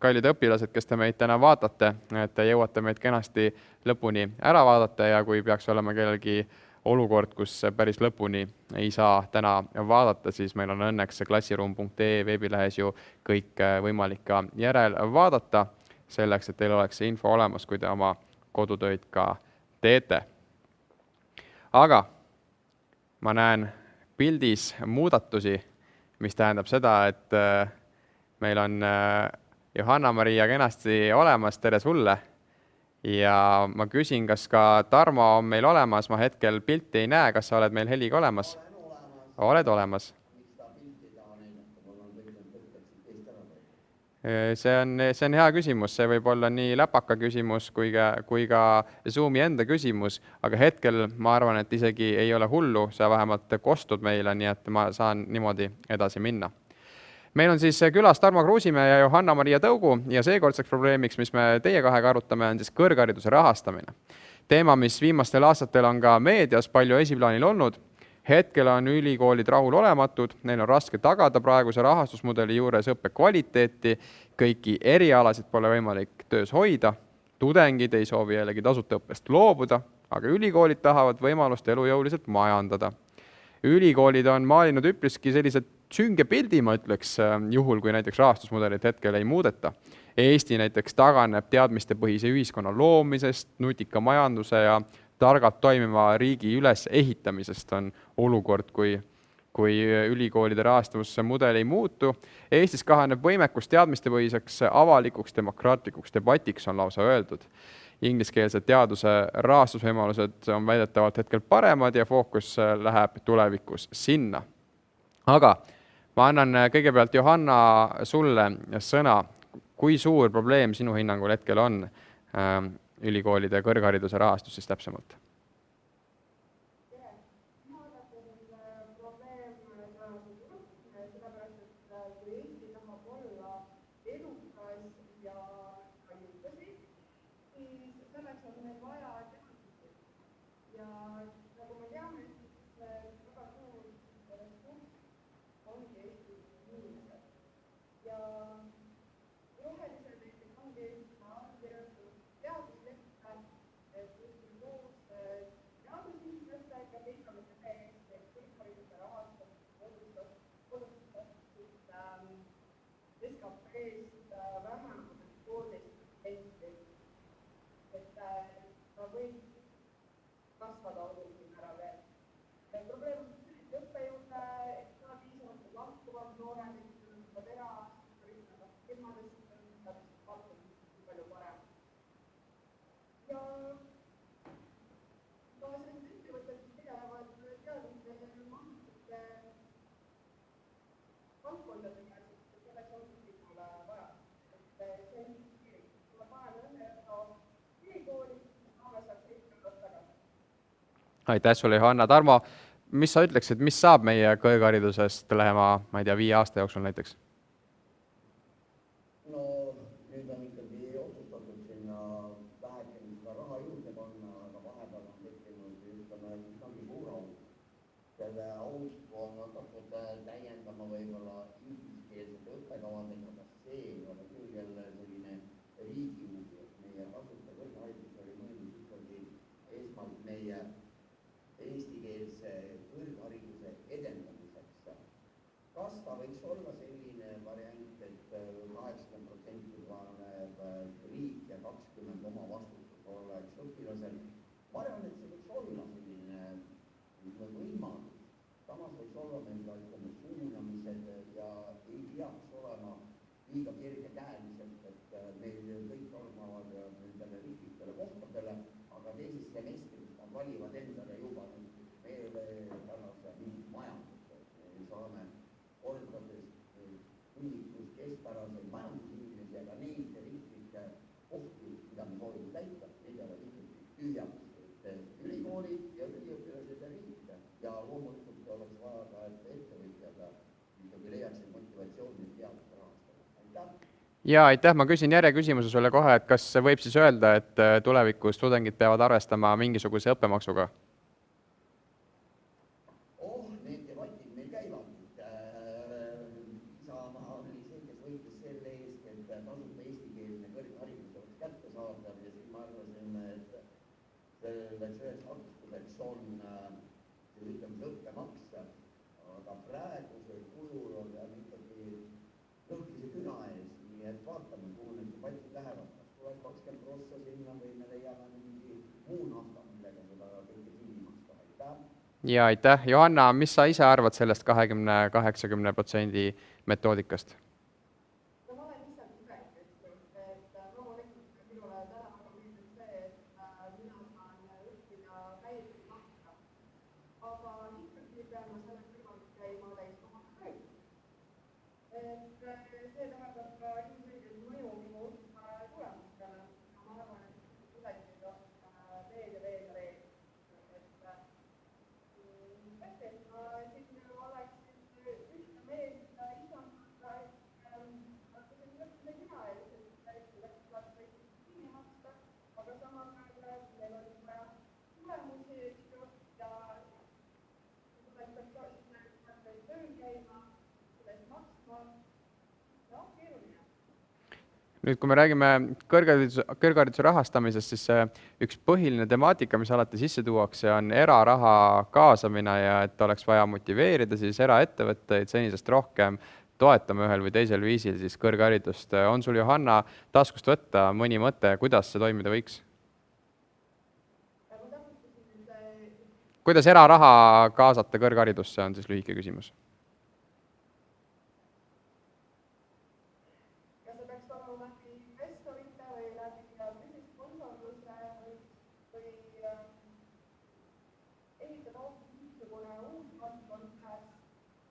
kallid õpilased, kes te meid täna vaatate, et te jõuate meid kenasti lõpuni ära vaadata ja kui peaks olema kellelgi olukord, kus päris lõpuni ei saa täna vaadata, siis meil on õnneks klassiruum.ee veebilehes ju kõik võimalik ka järel vaadata, selleks, et teil oleks see info olemas, kui te oma kodutöid ka teete. Aga ma näen pildis muudatusi, mis tähendab seda, et meil on Johanna-Maria kenasti olemas, tere sulle. Ja ma küsin, kas ka Tarmo on meil olemas, ma hetkel pilti ei näe, kas sa oled meil heliga olemas? Oled olemas. See on hea küsimus, see võib olla nii läpaka küsimus kui ka Zoomi enda küsimus, aga hetkel ma arvan, et isegi ei ole hullu, sa vähemalt kostud meile, nii et ma saan niimoodi edasi minna. Meil on siis külas Tarmo Kruusimäe ja Johanna-Maria Tõugu ja seekordseks probleemiks, mis me teie kahega arutame, on siis kõrghariduse rahastamine. Teema, mis viimastel aastatel on ka meedias palju esiplaanil olnud. Hetkel on ülikoolid rahulolematud, neil on raske tagada praeguse rahastusmudeli juures õppe kvaliteeti, kõiki erialasid pole võimalik töös hoida, tudengid ei soovi jällegi tasuta õppest loobuda, aga ülikoolid tahavad võimalust elujõuliselt majandada. Ülikoolid on maalinud üpriski sellised sünge pildi, ma ütleks, juhul, kui näiteks rahastusmudelit hetkel ei muudeta. Eesti näiteks taganeb teadmistepõhise ühiskonna loomisest, nutika majanduse ja targalt toimiva riigi ülesehitamisest on olukord, kui ülikoolide rahastamise mudel ei muutu. Eestis kahaneb võimekus teadmistepõhiseks avalikuks demokraatlikuks debatiks, on lausa öeldud. Ingliskeelsed teaduse rahastusvõimalused on väidetavalt hetkel paremad ja fookus läheb tulevikus sinna. Aga ma annan kõigepealt Johanna sulle sõna. Kui suur probleem sinu hinnangul hetkel on ülikoolide kõrghariduse rahastus siis täpsemalt? Aitäh sulle, Johanna. Tarmo, mis sa ütleksid, mis saab meie kõrgharidusest lähema, ma ei tea, 5 aasta jooksul näiteks? No nüüd on ikkagi otsustatud sinna vähekene seda raha juurde panna, aga vahepeal on tekkinud ütleme suur auk. Selle auku on hakatud täiendama võib-olla ingliskeelsete õppekavadega, kas see ei ole küll jälle selline riigi huvi, et meie tasuta kõrgharidus oli mõeldud ikkagi esmalt meie eestikeelse kõrghariduse edendamiseks. Kas ta võiks olla selline variant, et 80% paneb riik ja 20% oma vastutus oleks õpilasel? Ma arvan, et see võiks olla selline võimalus. Samas võiks olla meil ka suunamised ja ei peaks olema liiga kergekäeliselt, et meil kõik armavad nendele riiklikele kohtadele, aga teises semestris nad valivad endale juba meile tänase mingit majandust. Me saame kordades hunnikus keskpäraseid majandusinimesi, aga neid riiklikke kohti, mida me soovime täita, neid jäävad ikkagi tühjaks. Ülikoolid ja üliõpilased ja riik ja loomulikult oleks vaja ka, et ettevõtjad ikkagi leiaksid motivatsiooni teadust rahastada. Ja aitäh, ma küsin järjeküsimuse sulle kohe, et kas võib siis öelda, et tulevikus tudengid peavad arvestama mingisuguse õppemaksuga? Need debatid meil käivad. Isamaa oli see, kes võitles selle eest, et tasuta eestikeelne kõrgharidus oleks kättesaadav ja siis ma arvasin, et selleks üheks takistuseks on õppemaks, aga praegusel kujul on ikkagi lõhkise küna ees, nii et vaatame, kuhu need debatid lähevad. Kas tuleb 20% sinna või me leiame mingi muu nafta, millega seda kõike kinni maksta. Aitäh! Ja aitäh. Johanna, mis sa ise arvad sellest 20-80% metoodikast? Nüüd, kui me räägime kõrghariduse rahastamisest, siis üks põhiline temaatika, mis alati sisse tuuakse, on eraraha kaasamine ja et oleks vaja motiveerida siis eraettevõtteid senisest rohkem toetama ühel või teisel viisil siis kõrgharidust. On sul, Johanna, taskust võtta mõni mõte, kuidas see toimida võiks? kuidas eraraha kaasata kõrgharidusse, on siis lühike küsimus. Kas see peaks olema läbi investorite või läbi sponsorluse või ehitada hoopis niisugune uus valdkond käes?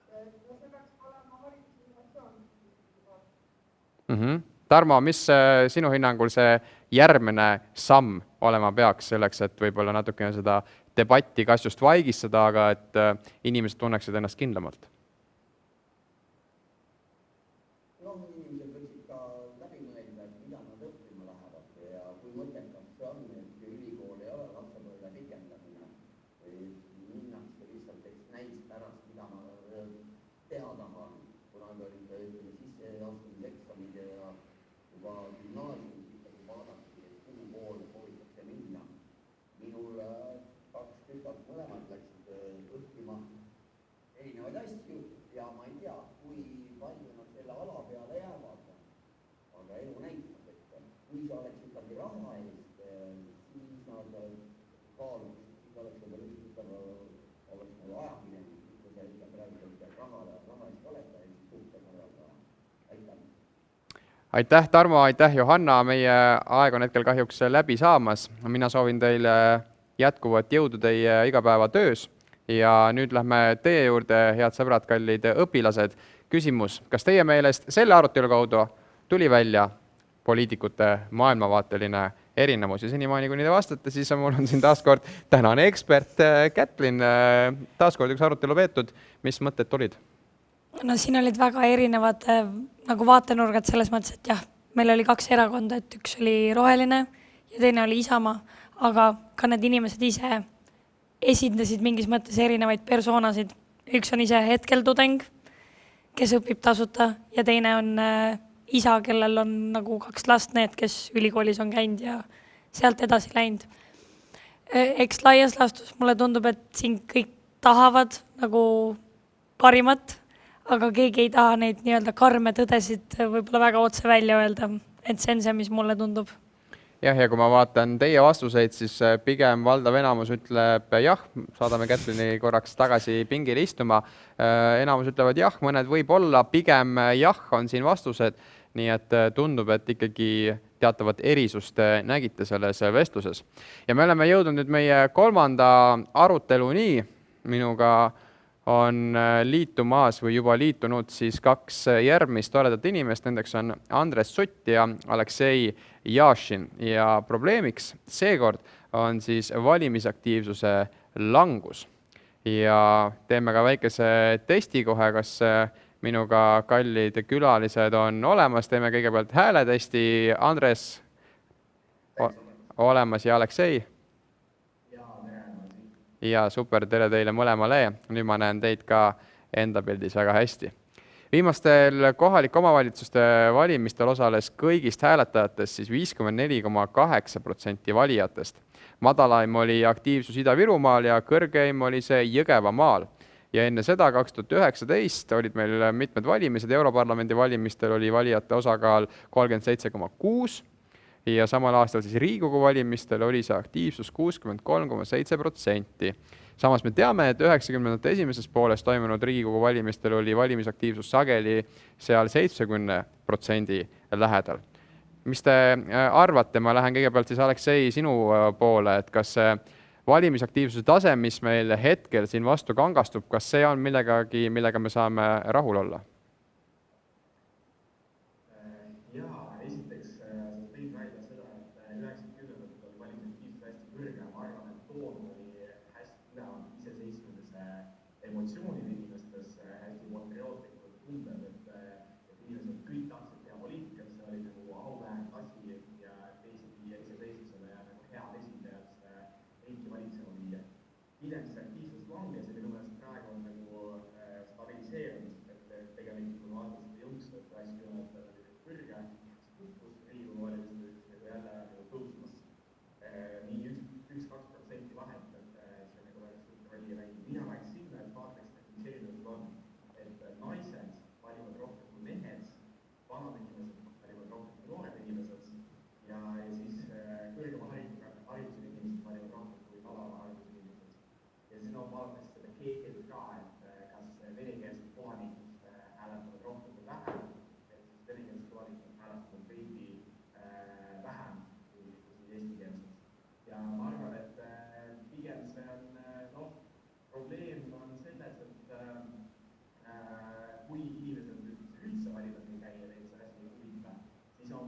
See peaks olema haridusinnovatsioon. Tarmo, mis sinu hinnangul see järgmine samm olema peaks selleks, et võib-olla natukene seda debatti kas just vaigistada, aga et inimesed tunneksid ennast kindlamalt? Inimesed võiksid ka läbi mõelda, et mida nad õppima lähevad ja kui mõttekas see on, et ülikool ei ole lapsepõlve pikendamine või minnakse lihtsalt näis pärast, mida ma teha tahan, kuna nad olid sisseastumiseksamid ja juba gümnaasiumis ikkagi vaadati, et kuhu poole soovitakse minna. Minul 2 tütart mõlemad läksid õppima erinevaid asju ja ma ei tea, kui palju nad selle ala peale jäävad, aga elu näitab, et kui see oleks ikkagi raha eest, siis nad kaaluks, siis oleks võib-olla üks tütar oleks nagu ajakirjanik, kui see ikka praegu raha eest oleta ja siis suhte korraldaja. Aitäh! Aitäh, Tarmo, aitäh, Johanna, meie aeg on hetkel kahjuks läbi saamas. Mina soovin teile jätkuvat jõudu teie igapäevatöös ja nüüd lähme teie juurde, head sõbrad, kallid õpilased. Küsimus, kas teie meelest selle arutelu kaudu tuli välja poliitikute maailmavaateline erinevus ja senimaani, kuni te vastate, siis mul on siin taaskord tänane ekspert Kätlin, taaskord üks arutelu peetud. Mis mõtted tulid? No siin olid väga erinevad nagu vaatenurgad selles mõttes, et jah, meil oli 2 erakonda, et üks oli roheline ja teine oli Isamaa, aga ka need inimesed ise esindasid mingis mõttes erinevaid persoonasid. Üks on ise hetkel tudeng, kes õpib tasuta ja teine on isa, kellel on nagu 2 last, need, kes ülikoolis on käinud ja sealt edasi läinud. Eks laias laastus mulle tundub, et siin kõik tahavad nagu parimat, aga keegi ei taha neid nii-öelda karme tõdesid võib-olla väga otse välja öelda, et see on see, mis mulle tundub. Jah, ja kui ma vaatan teie vastuseid, siis pigem valdav enamus ütleb jah, saadame Kätlini korraks tagasi pingile istuma. Enamus ütlevad jah, mõned võib-olla, pigem jah on siin vastused, nii et tundub, et ikkagi teatavat erisust nägite selles vestluses. Ja me oleme jõudnud nüüd meie 3. aruteluni, minuga on liitumas või juba liitunud siis 2 järgmist toredat inimest, nendeks on Andres Sutt ja Aleksei Jašin ja probleemiks seekord on siis valimisaktiivsuse langus. Ja teeme ka väikese testi kohe, kas minuga kallid külalised on olemas, teeme kõigepealt hääletesti, Andres olemas ja Aleksei? Ja super, tere teile mõlemale. Nüüd ma näen teid ka enda pildis väga hästi. Viimastel kohalike omavalitsuste valimistel osales kõigist hääletajatest siis 54,8% valijatest. Madalaim oli aktiivsus Ida-Virumaal ja kõrgeim oli see Jõgevamaal. Ja enne seda 2019 olid meil mitmed valimised, Europarlamendi valimistel oli valijate osakaal 37,6%. Ja samal aastal siis Riigikogu valimistel oli see aktiivsus 63,7%. Samas me teame, et 90ndate esimeses pooles toimunud Riigikogu valimistel oli valimisaktiivsus sageli seal 70% lähedal. Mis te arvate, ma lähen kõigepealt siis Aleksei sinu poole, et kas valimisaktiivsuse tase, mis meil hetkel siin vastu kangastub, kas see on millegagi, millega me saame rahul olla? Emotsioonid inimestes hästi patriootlikud tunded, et inimesed kõik tahtsid teha poliitikat, see oli nagu auväärt asi ja teisigi iseseisvusele ja nagu head esindajad riiki valitsema viia. Hiljem see aktiivsus langes ja minu meelest praegu on nagu stabiliseerunud, et tegelikult kui vaadata seda jõudstat asju, et kõrge tutvus Riigikogu valimistel nagu jälle tõusmas nii 1-2% vahet, et see nagu väga suurt rolli mängib. Mina läheks sinna, et vaataks, et mis erinevad on, et naised valivad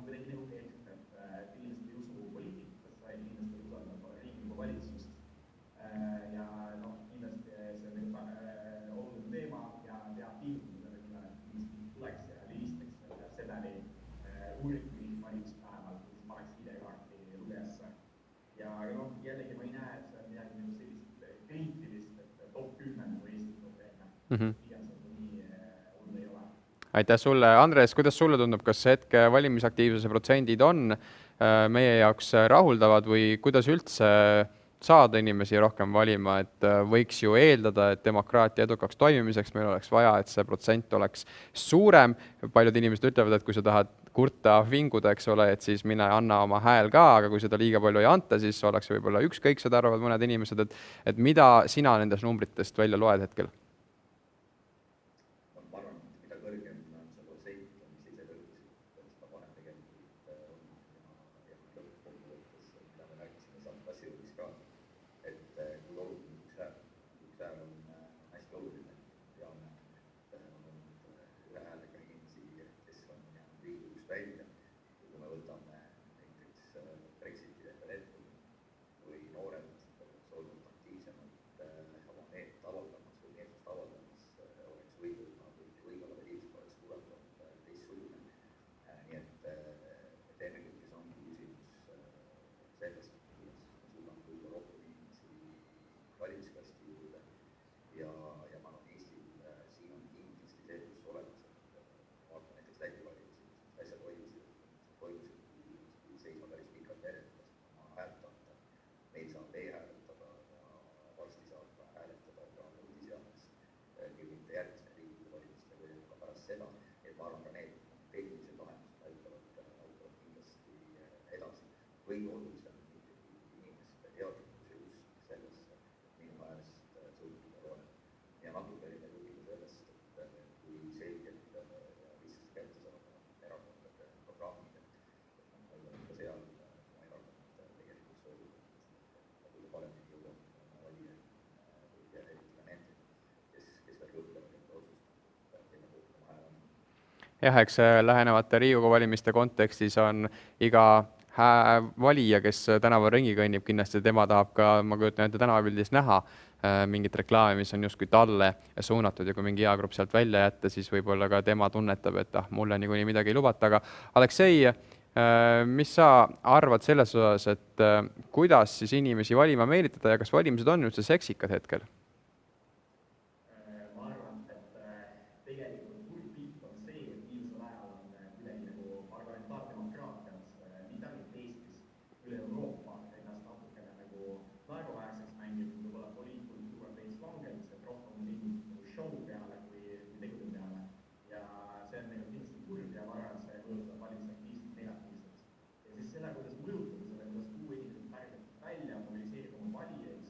kuidagi neuteeritud, et inimesed ei usu poliitikasse, inimesed ei usalda Riigikogu valitsust. Ja kindlasti see on oluline teema ja peab pingutada selle nimel, et inimesed tuleks ja listaks sedeli uuriti valimispäeval, siis paneks ID-kaarti lugejasse. Ja jällegi ma ei näe, et see on midagi sellist kriitilist, et top 10 Eesti probleeme. Pigem see nii hull ei ole. Aitäh sulle. Andres, kuidas sulle tundub, kas hetke valimisaktiivsuse protsendid on meie jaoks rahuldavad või kuidas üldse saada inimesi rohkem valima, et võiks ju eeldada, et demokraatia edukaks toimimiseks meil oleks vaja, et see protsent oleks suurem. Paljud inimesed ütlevad, et kui sa tahad kurta vinguda, eks ole, et siis mine anna oma hääl ka, aga kui seda liiga palju ei anta, siis oleks võib-olla ükskõik, seda arvavad mõned inimesed, et mida sina nendest numbritest välja loed hetkel? Ma arvan, et mida kõrgem on see protsent, mis ise kõrgis, seda parem tegelikult on ja lõppkokkuvõttes, mida me rääkisime saab klassijõudis ka, et kui oluline üks hääl on hästi oluline. Teame, et on olnud ühe häälega inimesi, kes on jäänud Riigikogust välja. Kui me võtame näiteks Brexiti referendumi või noored oleks olnud aktiivsemalt oma meelt avaldamas või meelsust avaldamas, oleks võib-olla valimised oleks tulevad teistsugune. Nii et ennekõike on küsimus sellest, kuidas me suudame tuua rohkem inimesi valimiskasti juurde ja ma arvan, Eestil siin on kindlasti see, kus olemas, et vaatame näiteks Läti valimisi, äsja toimusid seisma päris pikalt järjestas oma häält anda. Meil saab e-hääletada ja varsti saab hääletada ka nutiseadmes küll mitte järgmiste Riigikogu valimiste või ka pärast seda, et ma arvan ka need tehnilised lahendused aitavad kindlasti edasi. Kõige olulisem on ikkagi inimeste teadlikkus ja usk sellesse, et minu häälest sõltub ja loeb. Ja natuke oli meil juba sellest, et kui selgelt ja lihtsalt kätte saada erakondade programmid, et ma ütlen, et ka seal oma erakond tegelikult soovib, et kõige paremini jõuab valija ja eriti ka nende, kes veel kõhklevad enda otsust, kelle poolt oma hääl on. Jah, eks lähenevate Riigikogu valimiste kontekstis on iga valija, kes tänaval ringi kõnnib, kindlasti tema tahab ka, ma kujutan ette tänavapildis näha mingit reklaami, mis on justkui talle suunatud ja kui mingi hea grupp sealt välja jätta, siis võib-olla ka tema tunnetab, et mulle niikuinii midagi ei lubata. Aga Aleksei, mis sa arvad selles osas, et kuidas siis inimesi valima meelitada ja kas valimised on üldse seksikad hetkel? Ma arvan, et tegelikult kurb pilt on see, et viimasel ajal on kuidagi nagu parlamentaardemokraatias, mitte ainult Eestis, üle Euroopa ennast natukene nagu naeruväärseks mänginud, võib-olla poliitkultuur on veits langenud, et rohkem on mingi show peale kui tegude peale. Ja see on kindlasti kurb ja ma arvan, et see mõjutab valimisaktiivselt negatiivselt. Ja siis selle, kuidas mõjutada selle, kuidas tuua inimesed päriselt välja, mobiliseerida oma valijaid,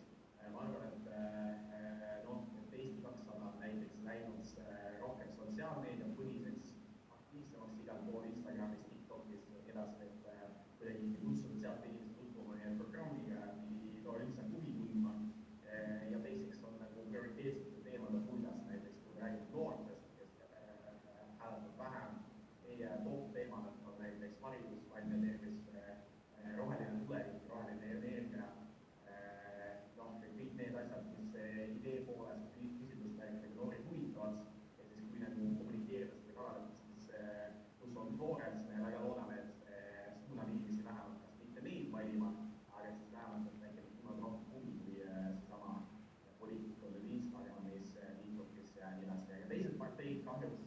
ma arvan, et Eesti 200 on näiteks läinud rohkem sotsiaalmeedia põhiseks, aktiivsemaks igal pool Instagramis, TikTokis ja edasi, et kuidagi kutsuda sealt inimesed tutvuma meie programmiga, mida üldse huvi tundma. Ja teiseks on nagu prioriteetsete teemade hulgas, näiteks kui räägime noortest, kes hääletavad vähem. Meie top teemad on näiteks haridus, vaimne tervis, roheline tulevik, roheline energia. Kõik need asjad, mis idee poolest küsimustega noori huvitavad ja siis kui nagu kommunikeerida seda kanaleid, siis kus on noored, siis me väga loodame, et suunab inimesi vähemalt kas mitte neid valima, aga siis vähemalt, et näiteks suunab rohkem huvi kui seesama poliitikul Instagramis, TikTokis ja nii edasi. Aga teised parteid kahjuks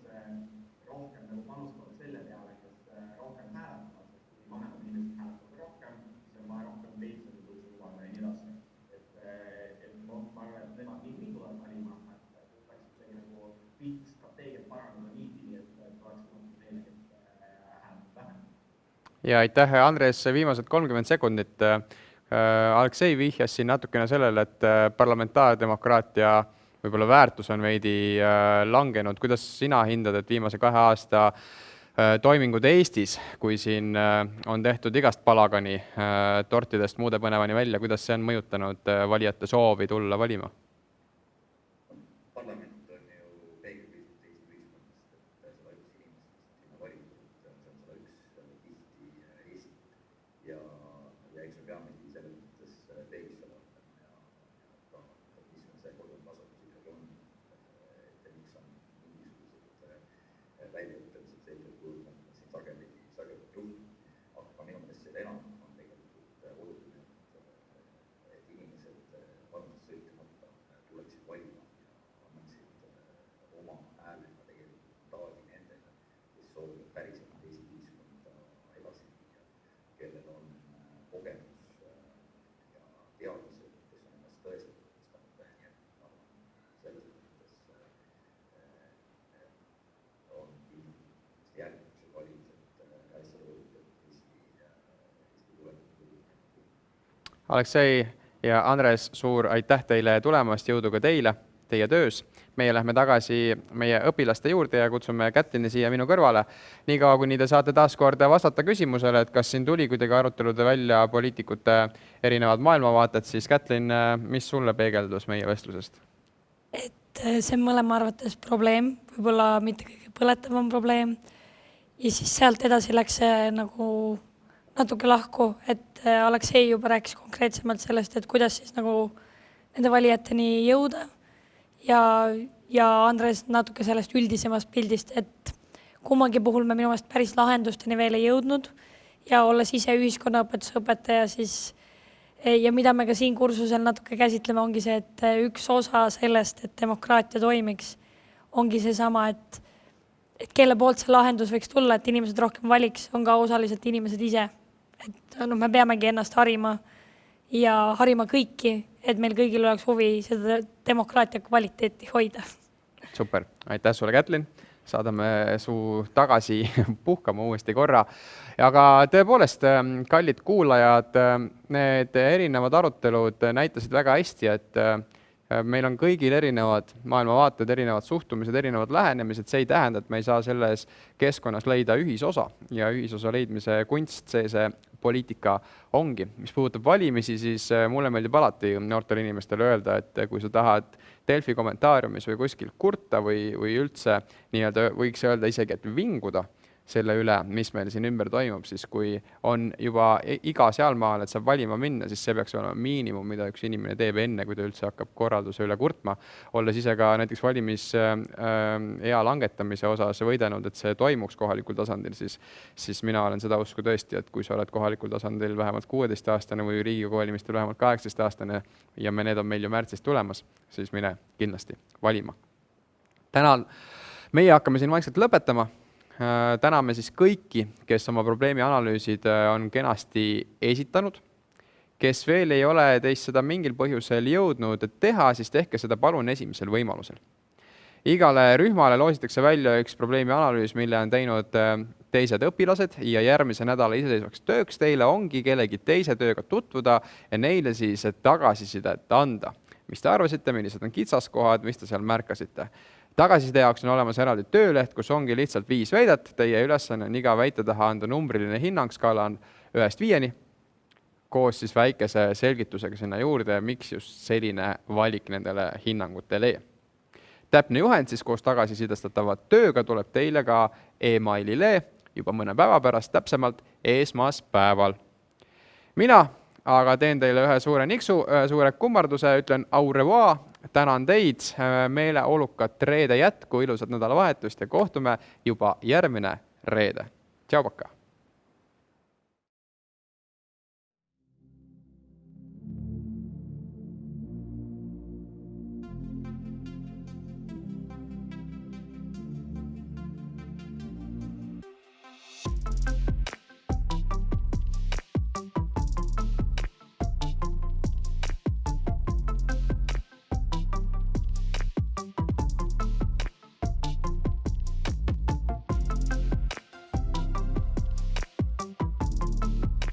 rohkem nagu panustavad selle peale, kes rohkem hääletavad, sest kui vanemad inimesed hääletavad rohkem, siis on vaja rohkem pensionitõusu lubada ja nii edasi. Ma arvan, et nemad nii tuleb valima, et oleks kuidagi nagu riik strateegiat parandada niipidi, et oleks meelega hääletada vähem. Ja aitäh, Andres, viimased 30 sekundit. Aleksei vihjas siin natukene sellele, et parlamentaardemokraatia võib-olla väärtus on veidi langenud. Kuidas sina hindad, et viimase 2 aasta toimingud Eestis, kui siin on tehtud igast palagani tortidest muude põnevani välja, kuidas see on mõjutanud valijate soovi tulla valima? Parlament on ju peegelpilt Eesti ühiskonnast, et 101 inimest sinna valitud, see on 101 tihti väljaütlemised sellisel kujul, nagu siin sageli juhtub. Aga minu meelest selle enam on tegelikult oluline, et inimesed vanusest sõltumata tuleksid valima ja annaksid oma häälega tegelikult mandaadi nendele, kes soovivad päriselt Eesti ühiskonda edasi viia, kellel on kogemus ja teadmised, kes on ennast tõestanud. Nii et selles mõttes on järgmised valimised hästi olulised Eesti tuleviku. Aleksei ja Andres, suur aitäh teile tulemast, jõudu ka teile, teie töös. Meie lähme tagasi meie õpilaste juurde ja kutsume Kätlini siia minu kõrvale. Niikaua, kuni te saate taas kord vastata küsimusele, et kas siin tuli kuidagi arutelude välja poliitikute erinevad maailmavaated, siis Kätlin, mis sulle peegeldus meie vestlusest? Et see on mõlema arvates probleem, võib-olla mitte kõige põletavam probleem. Ja siis sealt edasi läks see nagu natuke lahku, et Aleksei juba rääkis konkreetsemalt sellest, et kuidas siis nagu nende valijateni jõuda. Ja Andres natuke sellest üldisemast pildist, et kummagi puhul me minu meelest päris lahendusteni veel ei jõudnud ja olles ise ühiskonnaõpetuse õpetaja, siis ja mida me ka siin kursusel natuke käsitleme, ongi see, et üks osa sellest, et demokraatia toimiks, ongi seesama, et kelle poolt see lahendus võiks tulla, et inimesed rohkem valiks, on ka osaliselt inimesed ise. Et me peamegi ennast harima ja harima kõiki, et meil kõigil oleks huvi seda demokraatia kvaliteeti hoida. Super, aitäh sulle, Kätlin. Saadame su tagasi puhkama uuesti korra. Aga tõepoolest, kallid kuulajad, need erinevad arutelud näitasid väga hästi, et meil on kõigil erinevad maailmavaated, erinevad suhtumised, erinevad lähenemised. See ei tähenda, et me ei saa selles keskkonnas leida ühisosa ja ühisosa leidmise kunst, see poliitika ongi. Mis puudutab valimisi, siis mulle meeldib alati noortele inimestele öelda, et kui sa tahad Delfi kommentaariumis või kuskil kurta või üldse võiks öelda isegi, et vinguda selle üle, mis meil siin ümber toimub, siis kui on juba iga sealmaal, et saab valima minna, siis see peaks olema miinimum, mida üks inimene teeb enne, kui ta üldse hakkab korralduse üle kurtma. Olles ise ka näiteks valimisea langetamise osas võidelnud, et see toimuks kohalikul tasandil, siis mina olen seda usku tõesti, et kui sa oled kohalikul tasandil vähemalt 16-aastane või Riigikogu valimistel vähemalt 18-aastane ja need on meil ju märtsis tulemas, siis mine kindlasti valima. Tänan, meie hakkame siin vaikselt lõpetama. Täname siis kõiki, kes oma probleemi analüüsid on kenasti esitanud. Kes veel ei ole teist seda mingil põhjusel jõudnud teha, siis tehke seda palun esimesel võimalusel. Igale rühmale loositakse välja üks probleemi analüüs, mille on teinud teised õpilased ja järgmise nädala iseseisvaks tööks teile ongi kellegi teise tööga tutvuda ja neile siis tagasisidet anda. Mis te arvasite, millised on kitsaskohad, mis te seal märkasite? Tagasiside jaoks on olemas eraldi tööleht, kus ongi lihtsalt 5 väidet. Teie ülesanne on iga väite taha anda numbriline hinnang, skaala on 1-5, koos siis väikese selgitusega sinna juurde, miks just selline valik nendele hinnangutele. Täpne juhend siis koos tagasisidestatavat tööga tuleb teile ka e-mailile juba mõne päeva pärast, täpsemalt esmaspäeval. Mina aga teen teile ühe suure niksu, ühe suure kummarduse, ütlen au revoir, tänan teid, meeleolukat reede jätku, ilusat nädalavahetust ja kohtume juba järgmine reede. Tšau, paka!